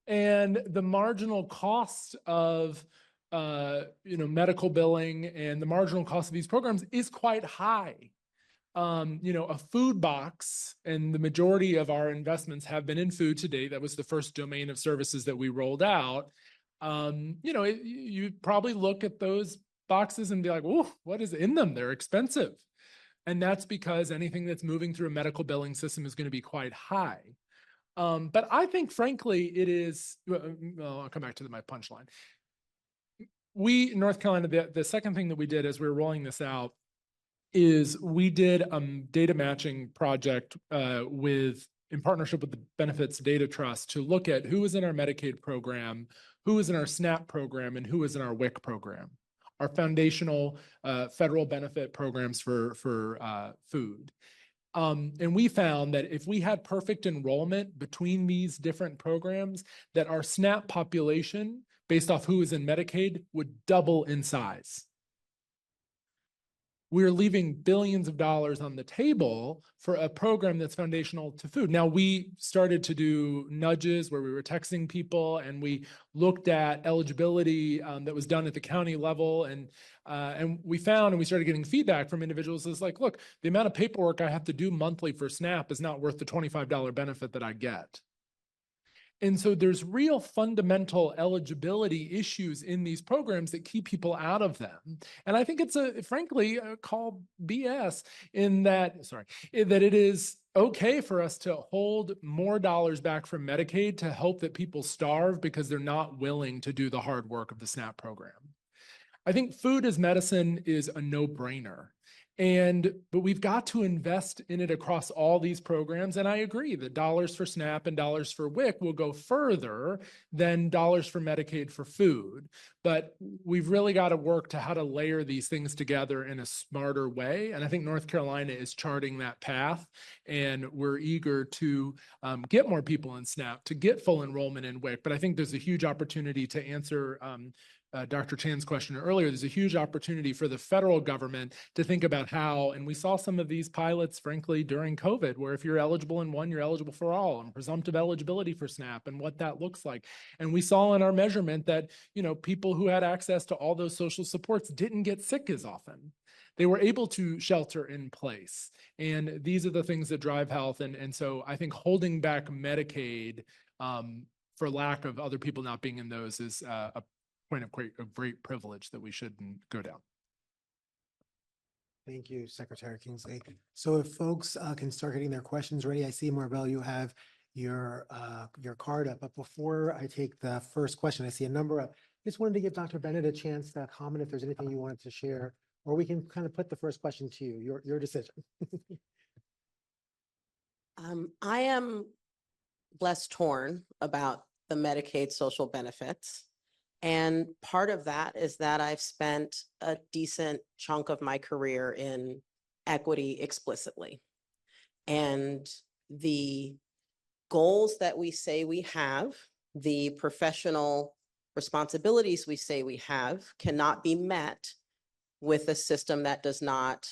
And the marginal cost of medical billing and the marginal cost of these programs is quite high. A food box, and the majority of our investments have been in food today. That was the first domain of services that we rolled out. You probably look at those boxes and be like, "Oh, what is in them? They're expensive." And that's because anything that's moving through a medical billing system is going to be quite high. But I think, frankly, it is, I'll come back to my punchline. We, in North Carolina, the second thing that we did as we were rolling this out is we did a data matching project in partnership with the Benefits Data Trust to look at who is in our Medicaid program, who is in our SNAP program, and who is in our WIC program, our foundational federal benefit programs for food. And we found that if we had perfect enrollment between these different programs, that our SNAP population, based off who is in Medicaid, would double in size. We're leaving billions of dollars on the table for a program that's foundational to food. Now, we started to do nudges where we were texting people, and we looked at eligibility that was done at the county level, and we found, and we started getting feedback from individuals that's like, look, the amount of paperwork I have to do monthly for SNAP is not worth the $25 benefit that I get. And so there's real fundamental eligibility issues in these programs that keep people out of them. And I think it's frankly, called BS in that, that it is okay for us to hold more dollars back from Medicaid to hope that people starve because they're not willing to do the hard work of the SNAP program. I think food as medicine is a no-brainer. But we've got to invest in it across all these programs. And I agree that dollars for SNAP and dollars for WIC will go further than dollars for Medicaid for food. But we've really got to work to how to layer these things together in a smarter way. And I think North Carolina is charting that path. And we're eager to get more people in SNAP, to get full enrollment in WIC. But I think there's a huge opportunity to answer Dr. Chan's question earlier. There's a huge opportunity for the federal government to think about how, and we saw some of these pilots, frankly, during COVID, where if you're eligible in one, you're eligible for all, and presumptive eligibility for SNAP and what that looks like. And we saw in our measurement that, people who had access to all those social supports didn't get sick as often. They were able to shelter in place. And these are the things that drive health. And so I think holding back Medicaid for lack of other people not being in those is a point of great privilege that we shouldn't go down. Thank you, Secretary Kingsley. So if folks can start getting their questions ready, I see, Maribel, you have your card up. But before I take the first question, I see a number up. Just wanted to give Dr. Bennett a chance to comment if there's anything you wanted to share or we can kind of put the first question to you, your decision. I am less torn about the Medicaid social benefits. And part of that is that I've spent a decent chunk of my career in equity explicitly. And the goals that we say we have, the professional responsibilities we say we have, cannot be met with a system that does not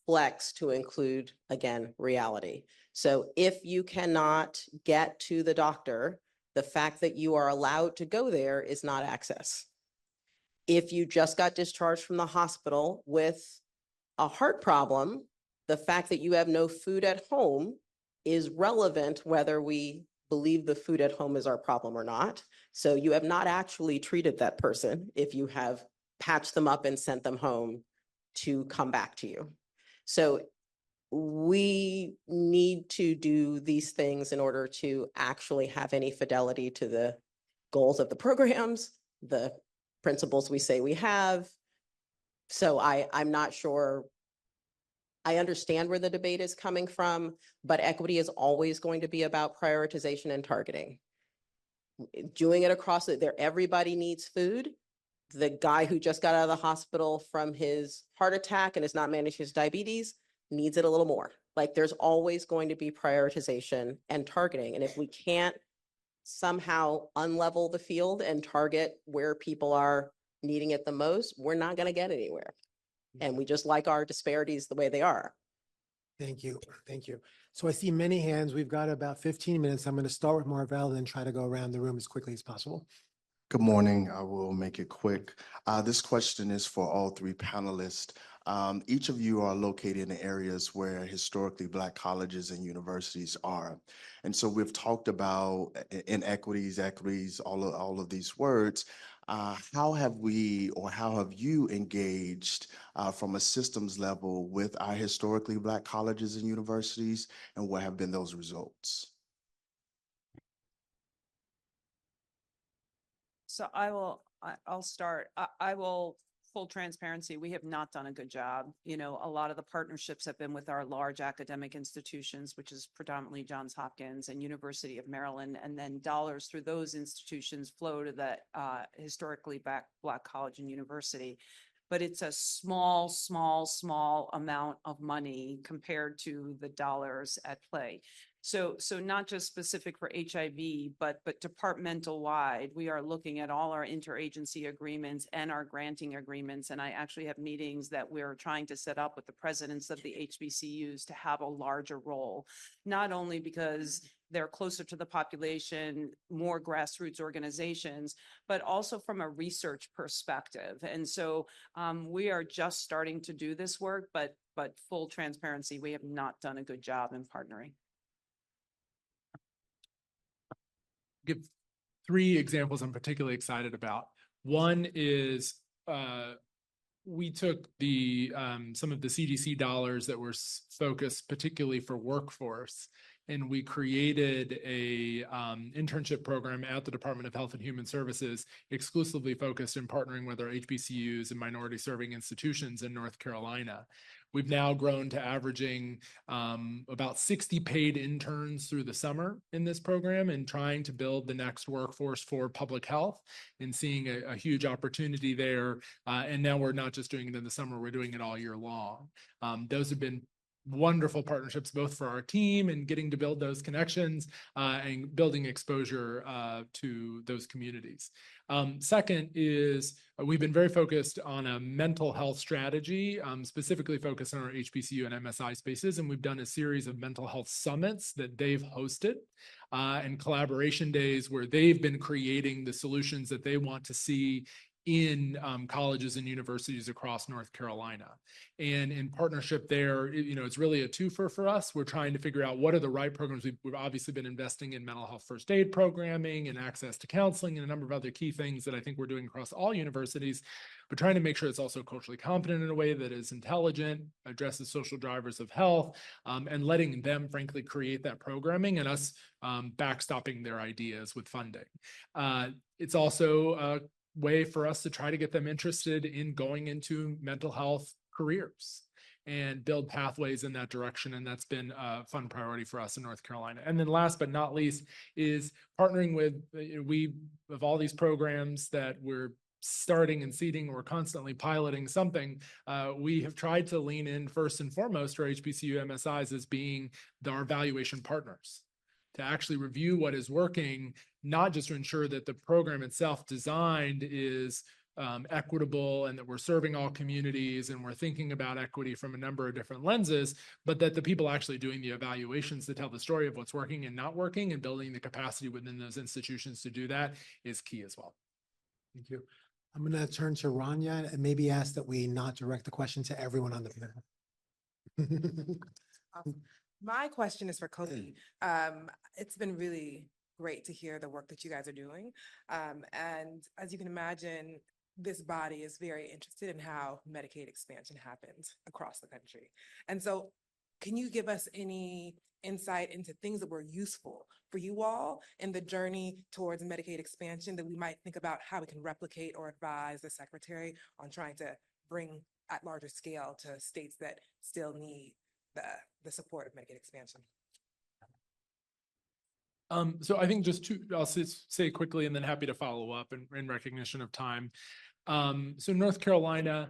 flex to include, again, reality. So if you cannot get to the doctor, the fact that you are allowed to go there is not access. If you just got discharged from the hospital with a heart problem, the fact that you have no food at home is relevant whether we believe the food at home is our problem or not. So you have not actually treated that person if you have patched them up and sent them home to come back to you. So we need to do these things in order to actually have any fidelity to the goals of the programs, the principles we say we have. So I'm not sure. I understand where the debate is coming from, but equity is always going to be about prioritization and targeting. Doing it across there, everybody needs food. The guy who just got out of the hospital from his heart attack and is not managing his diabetes needs it a little more. Like there's always going to be prioritization and targeting. And if we can't somehow unlevel the field and target where people are needing it the most, we're not going to get anywhere. And we just like our disparities the way they are. Thank you. Thank you. So I see many hands. We've got about 15 minutes. I'm going to start with Marvell and try to go around the room as quickly as possible. Good morning. I will make it quick. This question is for all three panelists. Each of you are located in areas where historically Black colleges and universities are. And so we've talked about inequities, equities, all of these words. How have we or how have you engaged from a systems level with our historically Black colleges and universities, and what have been those results? So I'll start. I will, full transparency, we have not done a good job. You know, a lot of the partnerships have been with our large academic institutions, which is predominantly Johns Hopkins and University of Maryland, and then dollars through those institutions flow to the historically Black college and university. But it's a small amount of money compared to the dollars at play. So not just specific for HIV, but departmental wide, we are looking at all our interagency agreements and our granting agreements. And I actually have meetings that we're trying to set up with the presidents of the HBCUs to have a larger role, not only because they're closer to the population, more grassroots organizations, but also from a research perspective. And so we are just starting to do this work, but full transparency, we have not done a good job in partnering. Give three examples I'm particularly excited about. One is we took the some of the CDC dollars that were focused particularly for workforce, and we created a internship program at the Department of Health and Human Services exclusively focused in partnering with our HBCUs and minority serving institutions in North Carolina. We've now grown to averaging about 60 paid interns through the summer in this program and trying to build the next workforce for public health and seeing a huge opportunity there. And now we're not just doing it in the summer, we're doing it all year long. Those have been wonderful partnerships, both for our team and getting to build those connections and building exposure to those communities. Second is we've been very focused on a mental health strategy, specifically focused on our HBCU and MSI spaces. And we've done a series of mental health summits that they've hosted and collaboration days where they've been creating the solutions that they want to see in colleges and universities across North Carolina. And in partnership there, it's really a twofer for us. We're trying to figure out what are the right programs. We've obviously been investing in mental health first aid programming and access to counseling and a number of other key things that I think we're doing across all universities, but trying to make sure it's also culturally competent in a way that is intelligent, addresses social drivers of health, and letting them frankly create that programming and us backstopping their ideas with funding. It's also way for us to try to get them interested in going into mental health careers and build pathways in that direction. And that's been a fun priority for us in North Carolina. And then last but not least is partnering with, we have all these programs that we're starting and seeding, we're constantly piloting something. We have tried to lean in first and foremost for HBCU MSIs as being our evaluation partners, to actually review what is working, not just to ensure that the program itself designed is equitable and that we're serving all communities and we're thinking about equity from a number of different lenses, but that the people actually doing the evaluations to tell the story of what's working and not working and building the capacity within those institutions to do that is key as well. Thank you. I'm going to turn to Rania and maybe ask that we not direct the question to everyone on the panel. My question is for Cody. It's been really great to hear the work that you guys are doing. And as you can imagine, this body is very interested in how Medicaid expansion happens across the country. And so can you give us any insight into things that were useful for you all in the journey towards Medicaid expansion that we might think about how we can replicate or advise the Secretary on trying to bring at larger scale to states that still need the support of Medicaid expansion? So I think I'll say quickly and then happy to follow up in recognition of time. So North Carolina,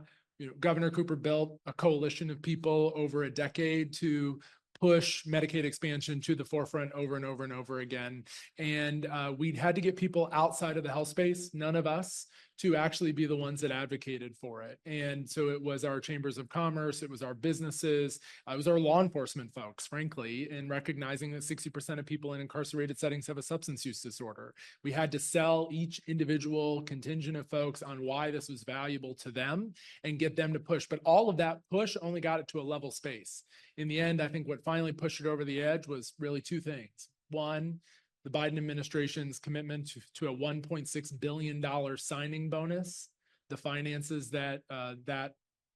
Governor Cooper built a coalition of people over a decade to push Medicaid expansion to the forefront over and over and over again. And we'd had to get people outside of the health space, none of us, to actually be the ones that advocated for it. And so it was our chambers of commerce, it was our businesses, it was our law enforcement folks, frankly, in recognizing that 60% of people in incarcerated settings have a substance use disorder. We had to sell each individual contingent of folks on why this was valuable to them and get them to push. But all of that push only got it to a level space. In the end, I think what finally pushed it over the edge was really two things. One, the Biden administration's commitment to a $1.6 billion signing bonus, the finances that that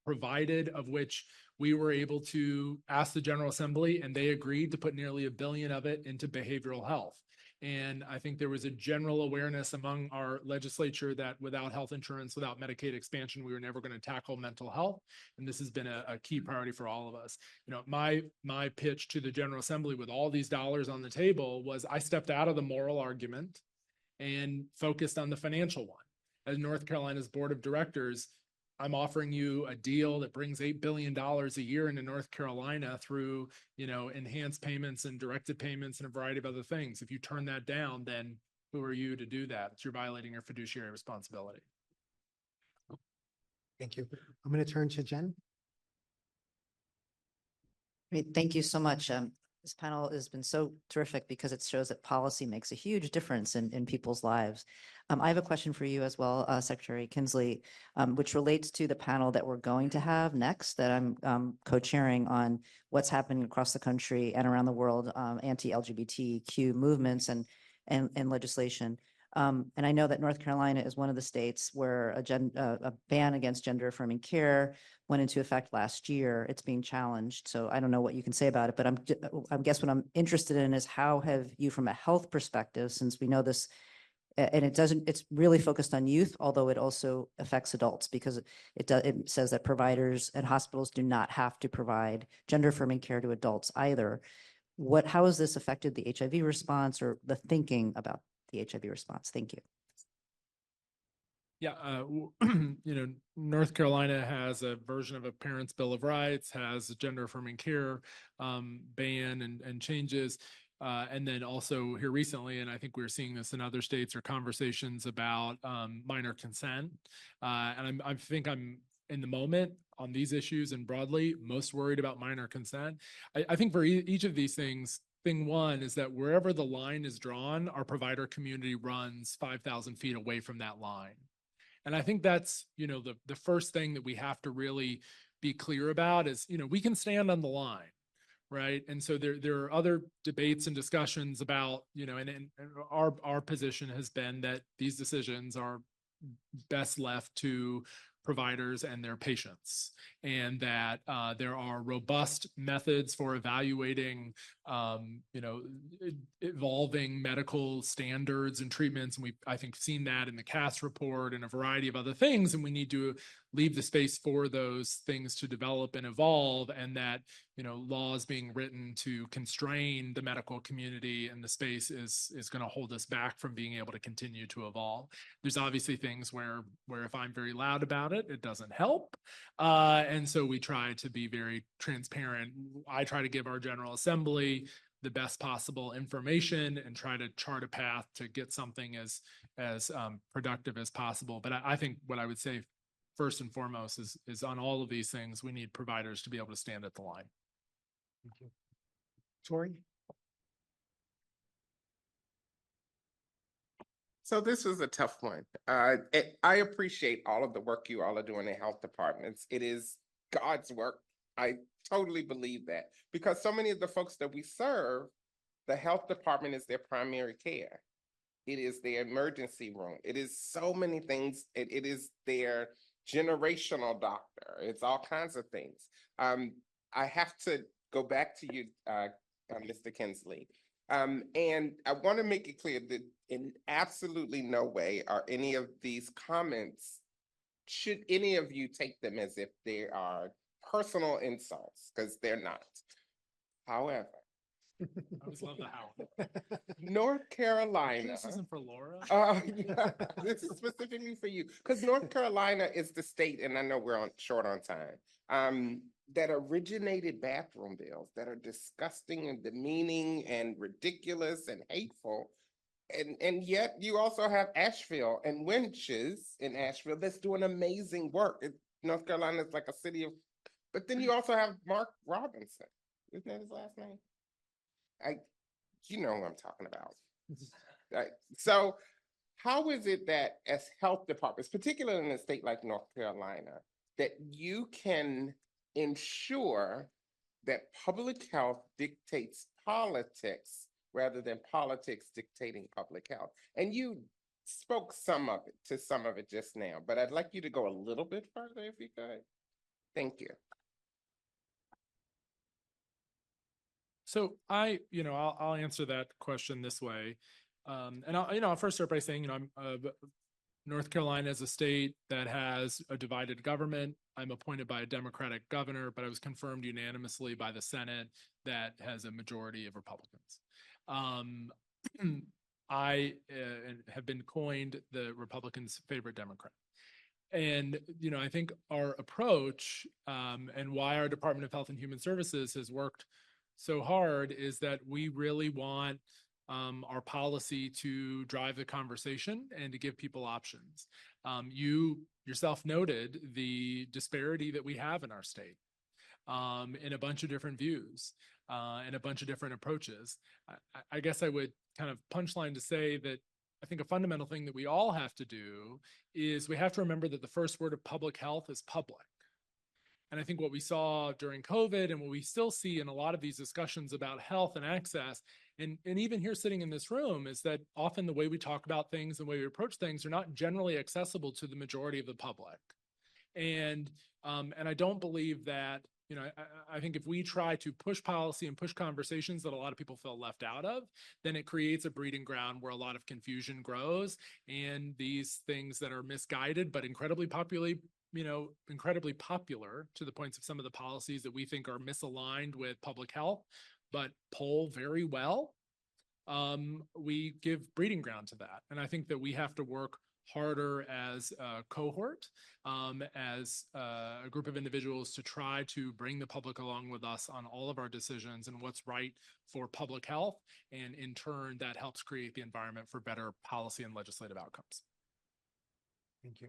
provided, of which we were able to ask the General Assembly, and they agreed to put nearly $1 billion of it into behavioral health. And I think there was a general awareness among our legislature that without health insurance, without Medicaid expansion, we were never going to tackle mental health. And this has been a key priority for all of us. My pitch to the General Assembly with all these dollars on the table was I stepped out of the moral argument and focused on the financial one. As North Carolina's board of directors, I'm offering you a deal that brings $8 billion a year into North Carolina through, enhanced payments and directed payments and a variety of other things. If you turn that down, then who are you to do that? You're violating your fiduciary responsibility. Thank you. I'm going to turn to Jen. Great. Thank you so much. This panel has been so terrific because it shows that policy makes a huge difference in people's lives. I have a question for you as well, Secretary Kinsley, which relates to the panel that we're going to have next that I'm co-chairing on what's happening across the country and around the world, anti-LGBTQ movements and legislation. And I know that North Carolina is one of the states where a ban against gender affirming care went into effect last year. It's being challenged. So I don't know what you can say about it, but I guess what I'm interested in is how have you, from a health perspective, since we know this, and it's really focused on youth, although it also affects adults because it says that providers and hospitals do not have to provide gender affirming care to adults either. How has this affected the HIV response or the thinking about the HIV response? Thank you. Yeah, North Carolina has a version of a Parents' Bill of Rights, has a gender affirming care ban and changes. And then also here recently, and I think we're seeing this in other states, are conversations about minor consent. And I think I'm in the moment on these issues and broadly most worried about minor consent. I think for each of these things, thing one is that wherever the line is drawn, our provider community runs 5,000 feet away from that line. And I think that's, the first thing that we have to really be clear about is, we can stand on the line. Right. And so there are other debates and discussions about, and our position has been that these decisions are best left to providers and their patients, and that there are robust methods for evaluating you know, evolving medical standards and treatments. And I think, seen that in the CAS report and a variety of other things. And we need to leave the space for those things to develop and evolve, and that, you know, laws being written to constrain the medical community and the space is going to hold us back from being able to continue to evolve. There's obviously things where if I'm very loud about it, it doesn't help. And so we try to be very transparent. I try to give our General Assembly the best possible information and try to chart a path to get something as productive as possible. But I think what I would say first and foremost is on all of these things, we need providers to be able to stand at the line. Thank you. Tori? So this was a tough one. I appreciate all of the work you all are doing in health departments. It is God's work. I totally believe that, because so many of the folks that we serve, the health department is their primary care. It is their emergency room. It is so many things. It is their generational doctor. It's all kinds of things. I have to go back to you, Mr. Kinsley. And I want to make it clear that in absolutely no way are any of these comments, should any of you take them as if they are personal insults, because they're not. However, I always love the how. North Carolina. This isn't for Laura. Yeah, this is specifically for you, because North Carolina is the state, and I know we're short on time, that originated bathroom bills that are disgusting and demeaning and ridiculous and hateful. And yet you also have Asheville and Winches in Asheville that's doing amazing work. North Carolina is like a city of, but then you also have Mark Robinson. Isn't that his last name? You know who I'm talking about. So how is it that as health departments, particularly in a state like North Carolina, that you can ensure that public health dictates politics rather than politics dictating public health? And you spoke to some of it just now, but I'd like you to go a little bit further if you could. Thank you. So I'll answer that question this way. And I'll first start by saying, North Carolina is a state that has a divided government. I'm appointed by a Democratic governor, but I was confirmed unanimously by the Senate that has a majority of Republicans. I have been coined the Republicans' favorite Democrat. And, I think our approach and why our Department of Health and Human Services has worked so hard is that we really want our policy to drive the conversation and to give people options. You yourself noted the disparity that we have in our state in a bunch of different views and a bunch of different approaches. I guess I would kind of punchline to say that I think a fundamental thing that we all have to do is we have to remember that the first word of public health is public. And I think what we saw during COVID and what we still see in a lot of these discussions about health and access, and even here sitting in this room, is that often the way we talk about things and the way we approach things are not generally accessible to the majority of the public. And I don't believe that, I think if we try to push policy and push conversations that a lot of people feel left out of, then it creates a breeding ground where a lot of confusion grows, and these things that are misguided but incredibly popular to the points of some of the policies that we think are misaligned with public health, but poll very well, we give breeding ground to that. And I think that we have to work harder as a cohort, as a group of individuals, to try to bring the public along with us on all of our decisions and what's right for public health. And in turn, that helps create the environment for better policy and legislative outcomes. Thank you.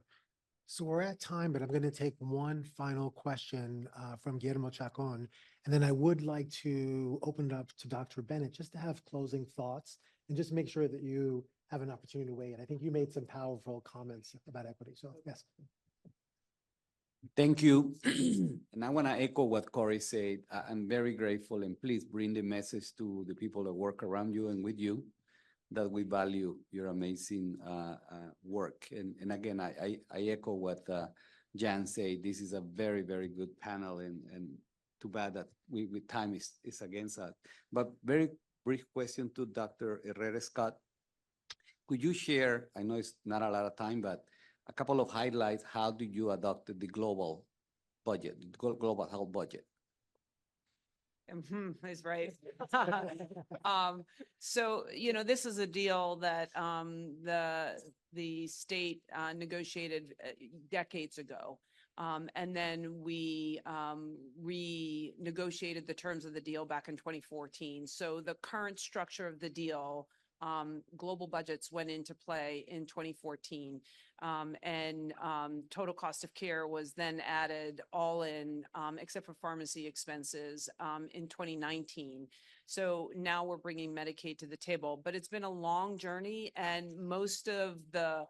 So we're at time, but I'm going to take one final question from Guillermo Chacon, and then I would like to open it up to Dr. Bennett just to have closing thoughts and just make sure that you have an opportunity to weigh in. I think you made some powerful comments about equity. So yes. Thank you. And I want to echo what Corey said. I'm very grateful, and please bring the message to the people that work around you and with you that we value your amazing work. And again, I echo what Jan said. This is a very, very good panel, and too bad that with time is against us. But very brief question to Dr. Herrera Scott. Could you share, I know it's not a lot of time, but a couple of highlights, how did you adopt the global budget, global health budget? Is right. So, this is a deal that the state negotiated decades ago. And then we renegotiated the terms of the deal back in 2014. So the current structure of the deal, global budgets went into play in 2014. And total cost of care was then added all in, except for pharmacy expenses, in 2019. So now we're bringing Medicaid to the table, but it's been a long journey, and most of the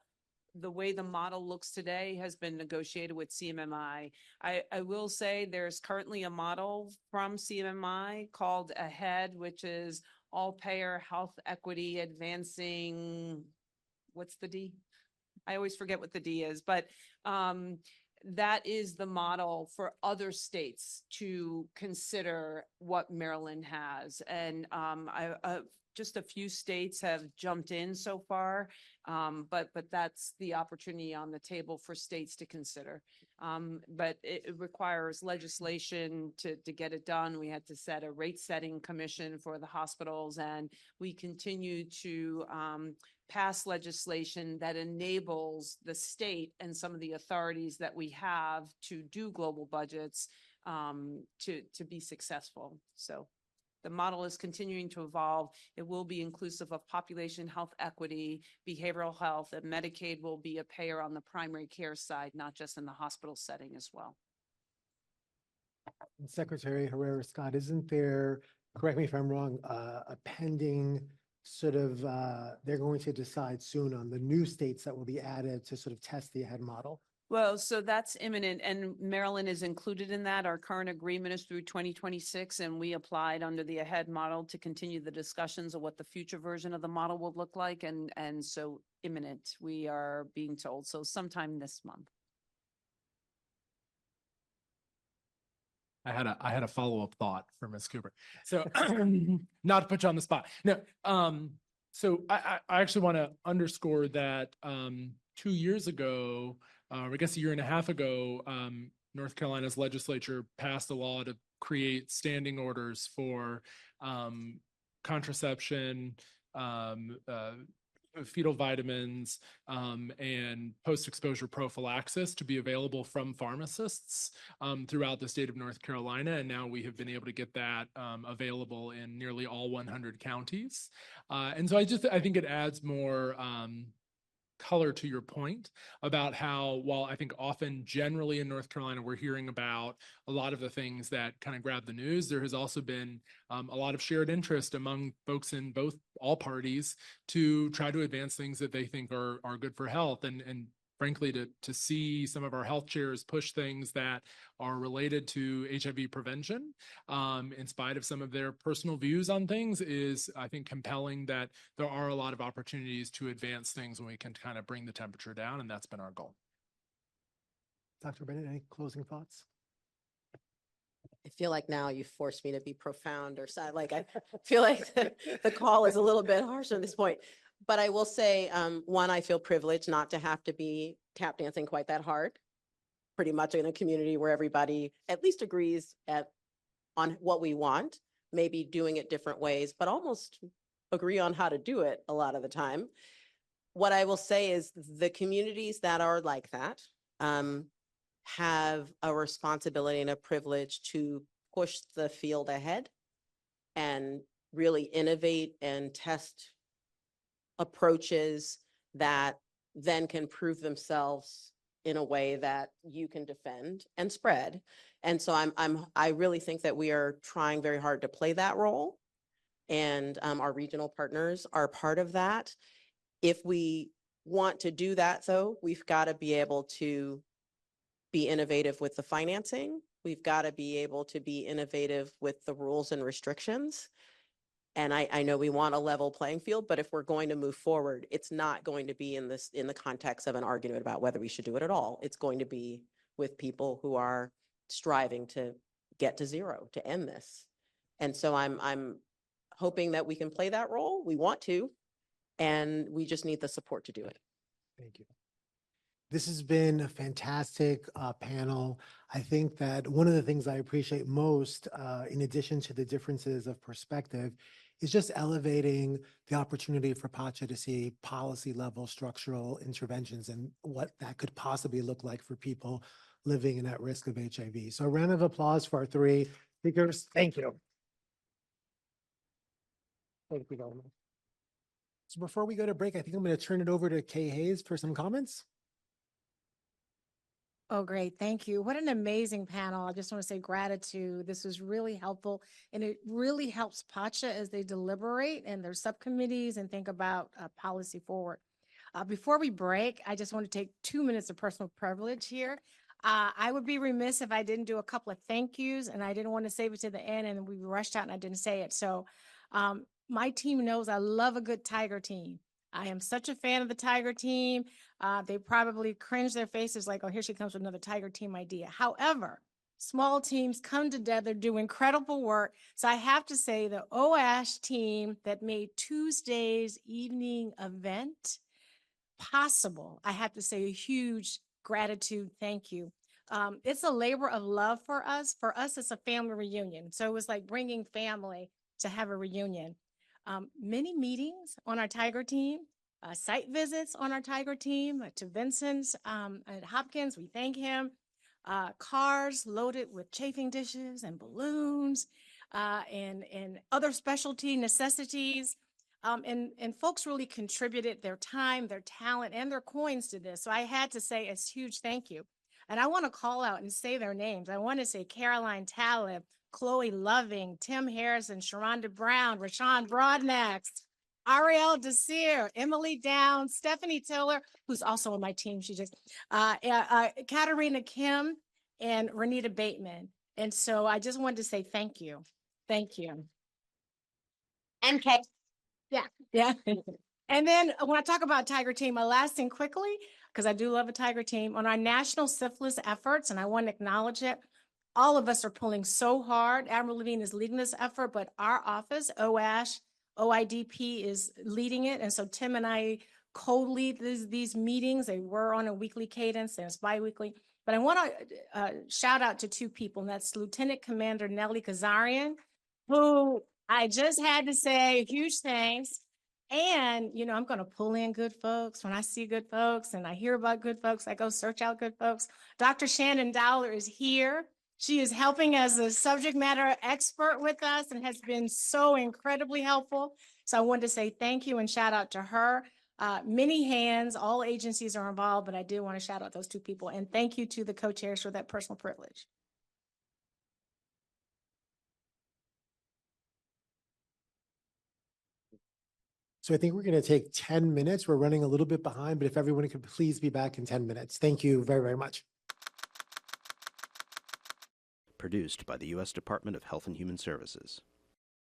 way the model looks today has been negotiated with CMMI. I will say there's currently a model from CMMI called AHEAD, which is All Payer Health Equity Advancing, what's the D? I always forget what the D is, but that is the model for other states to consider what Maryland has. And just a few states have jumped in so far, but that's the opportunity on the table for states to consider. But it requires legislation to get it done. We had to set a rate setting commission for the hospitals, and we continue to pass legislation that enables the state and some of the authorities that we have to do global budgets to be successful. So the model is continuing to evolve. It will be inclusive of population health equity, behavioral health, and Medicaid will be a payer on the primary care side, not just in the hospital setting as well. Secretary Herrera Scott, isn't there, correct me if I'm wrong, a pending sort of, they're going to decide soon on the new states that will be added to sort of test the AHEAD model? Well, so that's imminent, and Maryland is included in that. Our current agreement is through 2026, and we applied under the AHEAD model to continue the discussions of what the future version of the model will look like, and so imminent, we are being told, so sometime this month. I had a follow-up thought for Ms. Cooper. So not to put you on the spot. No, so I actually want to underscore that 2 years ago, I guess a year and a half ago, North Carolina's legislature passed a law to create standing orders for contraception, fetal vitamins, and post-exposure prophylaxis to be available from pharmacists throughout the state of North Carolina. And now we have been able to get that available in nearly all 100 counties. And so I think it adds more color to your point about how, while I think often generally in North Carolina, we're hearing about a lot of the things that kind of grab the news, there has also been a lot of shared interest among folks in all parties to try to advance things that they think are good for health. And frankly, to see some of our health chairs push things that are related to HIV prevention, in spite of some of their personal views on things, is, I think, compelling that there are a lot of opportunities to advance things when we can kind of bring the temperature down, and that's been our goal. Dr. Bennett, any closing thoughts? I feel like now you forced me to be profound or sad. Like, I feel like the call is a little bit harsh at this point. But I will say, one, I feel privileged not to have to be tap dancing quite that hard, pretty much in a community where everybody at least agrees on what we want, maybe doing it different ways, but almost agree on how to do it a lot of the time. What I will say is the communities that are like that have a responsibility and a privilege to push the field ahead and really innovate and test approaches that then can prove themselves in a way that you can defend and spread. And so I really think that we are trying very hard to play that role, and our regional partners are part of that. If we want to do that, though, we've got to be able to be innovative with the financing. We've got to be able to be innovative with the rules and restrictions. And I know we want a level playing field, but if we're going to move forward, it's not going to be in the context of an argument about whether we should do it at all. It's going to be with people who are striving to get to zero, to end this. And so I'm hoping that we can play that role. We want to, and we just need the support to do it. Thank you. This has been a fantastic panel. I think that one of the things I appreciate most, in addition to the differences of perspective, is just elevating the opportunity for PACHA to see policy level structural interventions and what that could possibly look like for people living and at risk of HIV. So a round of applause for our three speakers. Thank you. Thank you very much. So before we go to break, I think I'm going to turn it over to Kay Hayes for some comments. Oh, great. Thank you. What an amazing panel. I just want to say gratitude. This was really helpful, and it really helps PACHA as they deliberate and their subcommittees and think about policy forward. Before we break, I just want to take 2 minutes of personal privilege here. I would be remiss if I didn't do a couple of thank yous, and I didn't want to save it to the end, and we rushed out and I didn't say it. So my team knows I love a good Tiger team. I am such a fan of the Tiger team. They probably cringe their faces like, oh, here she comes with another Tiger team idea. However, small teams come together, do incredible work. So I have to say the OASH team that made Tuesday's evening event possible, I have to say a huge gratitude, thank you. It's a labor of love for us. For us, it's a family reunion. So it was like bringing family to have a reunion. Many meetings on our Tiger team, site visits on our Tiger team to Vincent's at Hopkins. We thank him. Cars loaded with chafing dishes and balloons and other specialty necessities. And folks really contributed their time, their talent, and their coins to this. So I had to say a huge thank you. And I want to call out and say their names. I want to say Caroline Talib, Chloe Loving, Tim Harrison, Sharonda Brown, Rashawn Broadnax, Ariel Desir, Emily Downs, Stephanie Tiller, who's also on my team. She just, Katarina Kim, and Renita Bateman. And so I just wanted to say thank you. Thank you. And Kay. Yeah. And then when I talk about Tiger team, my last thing quickly, because I do love a Tiger team, on our national syphilis efforts, and I want to acknowledge it, all of us are pulling so hard. Admiral Levine is leading this effort, but our office, OASH, OIDP is leading it. And so Tim and I co-lead these meetings. They were on a weekly cadence and it's bi-weekly. But I want to shout out to two people, and that's Lieutenant Commander Nellie Kazarian, who I just had to say huge thanks. And, you know, I'm going to pull in good folks. When I see good folks and I hear about good folks, I go search out good folks. Dr. Shannon Dowler is here. She is helping as a subject matter expert with us and has been so incredibly helpful. So I wanted to say thank you and shout out to her. Many hands, all agencies are involved, but I did want to shout out those two people. And thank you to the co-chairs for that personal privilege. So I think we're going to take 10 minutes. We're running a little bit behind, but if everyone could please be back in 10 minutes. Thank you very, very much. Produced by the U.S. Department of Health and Human Services.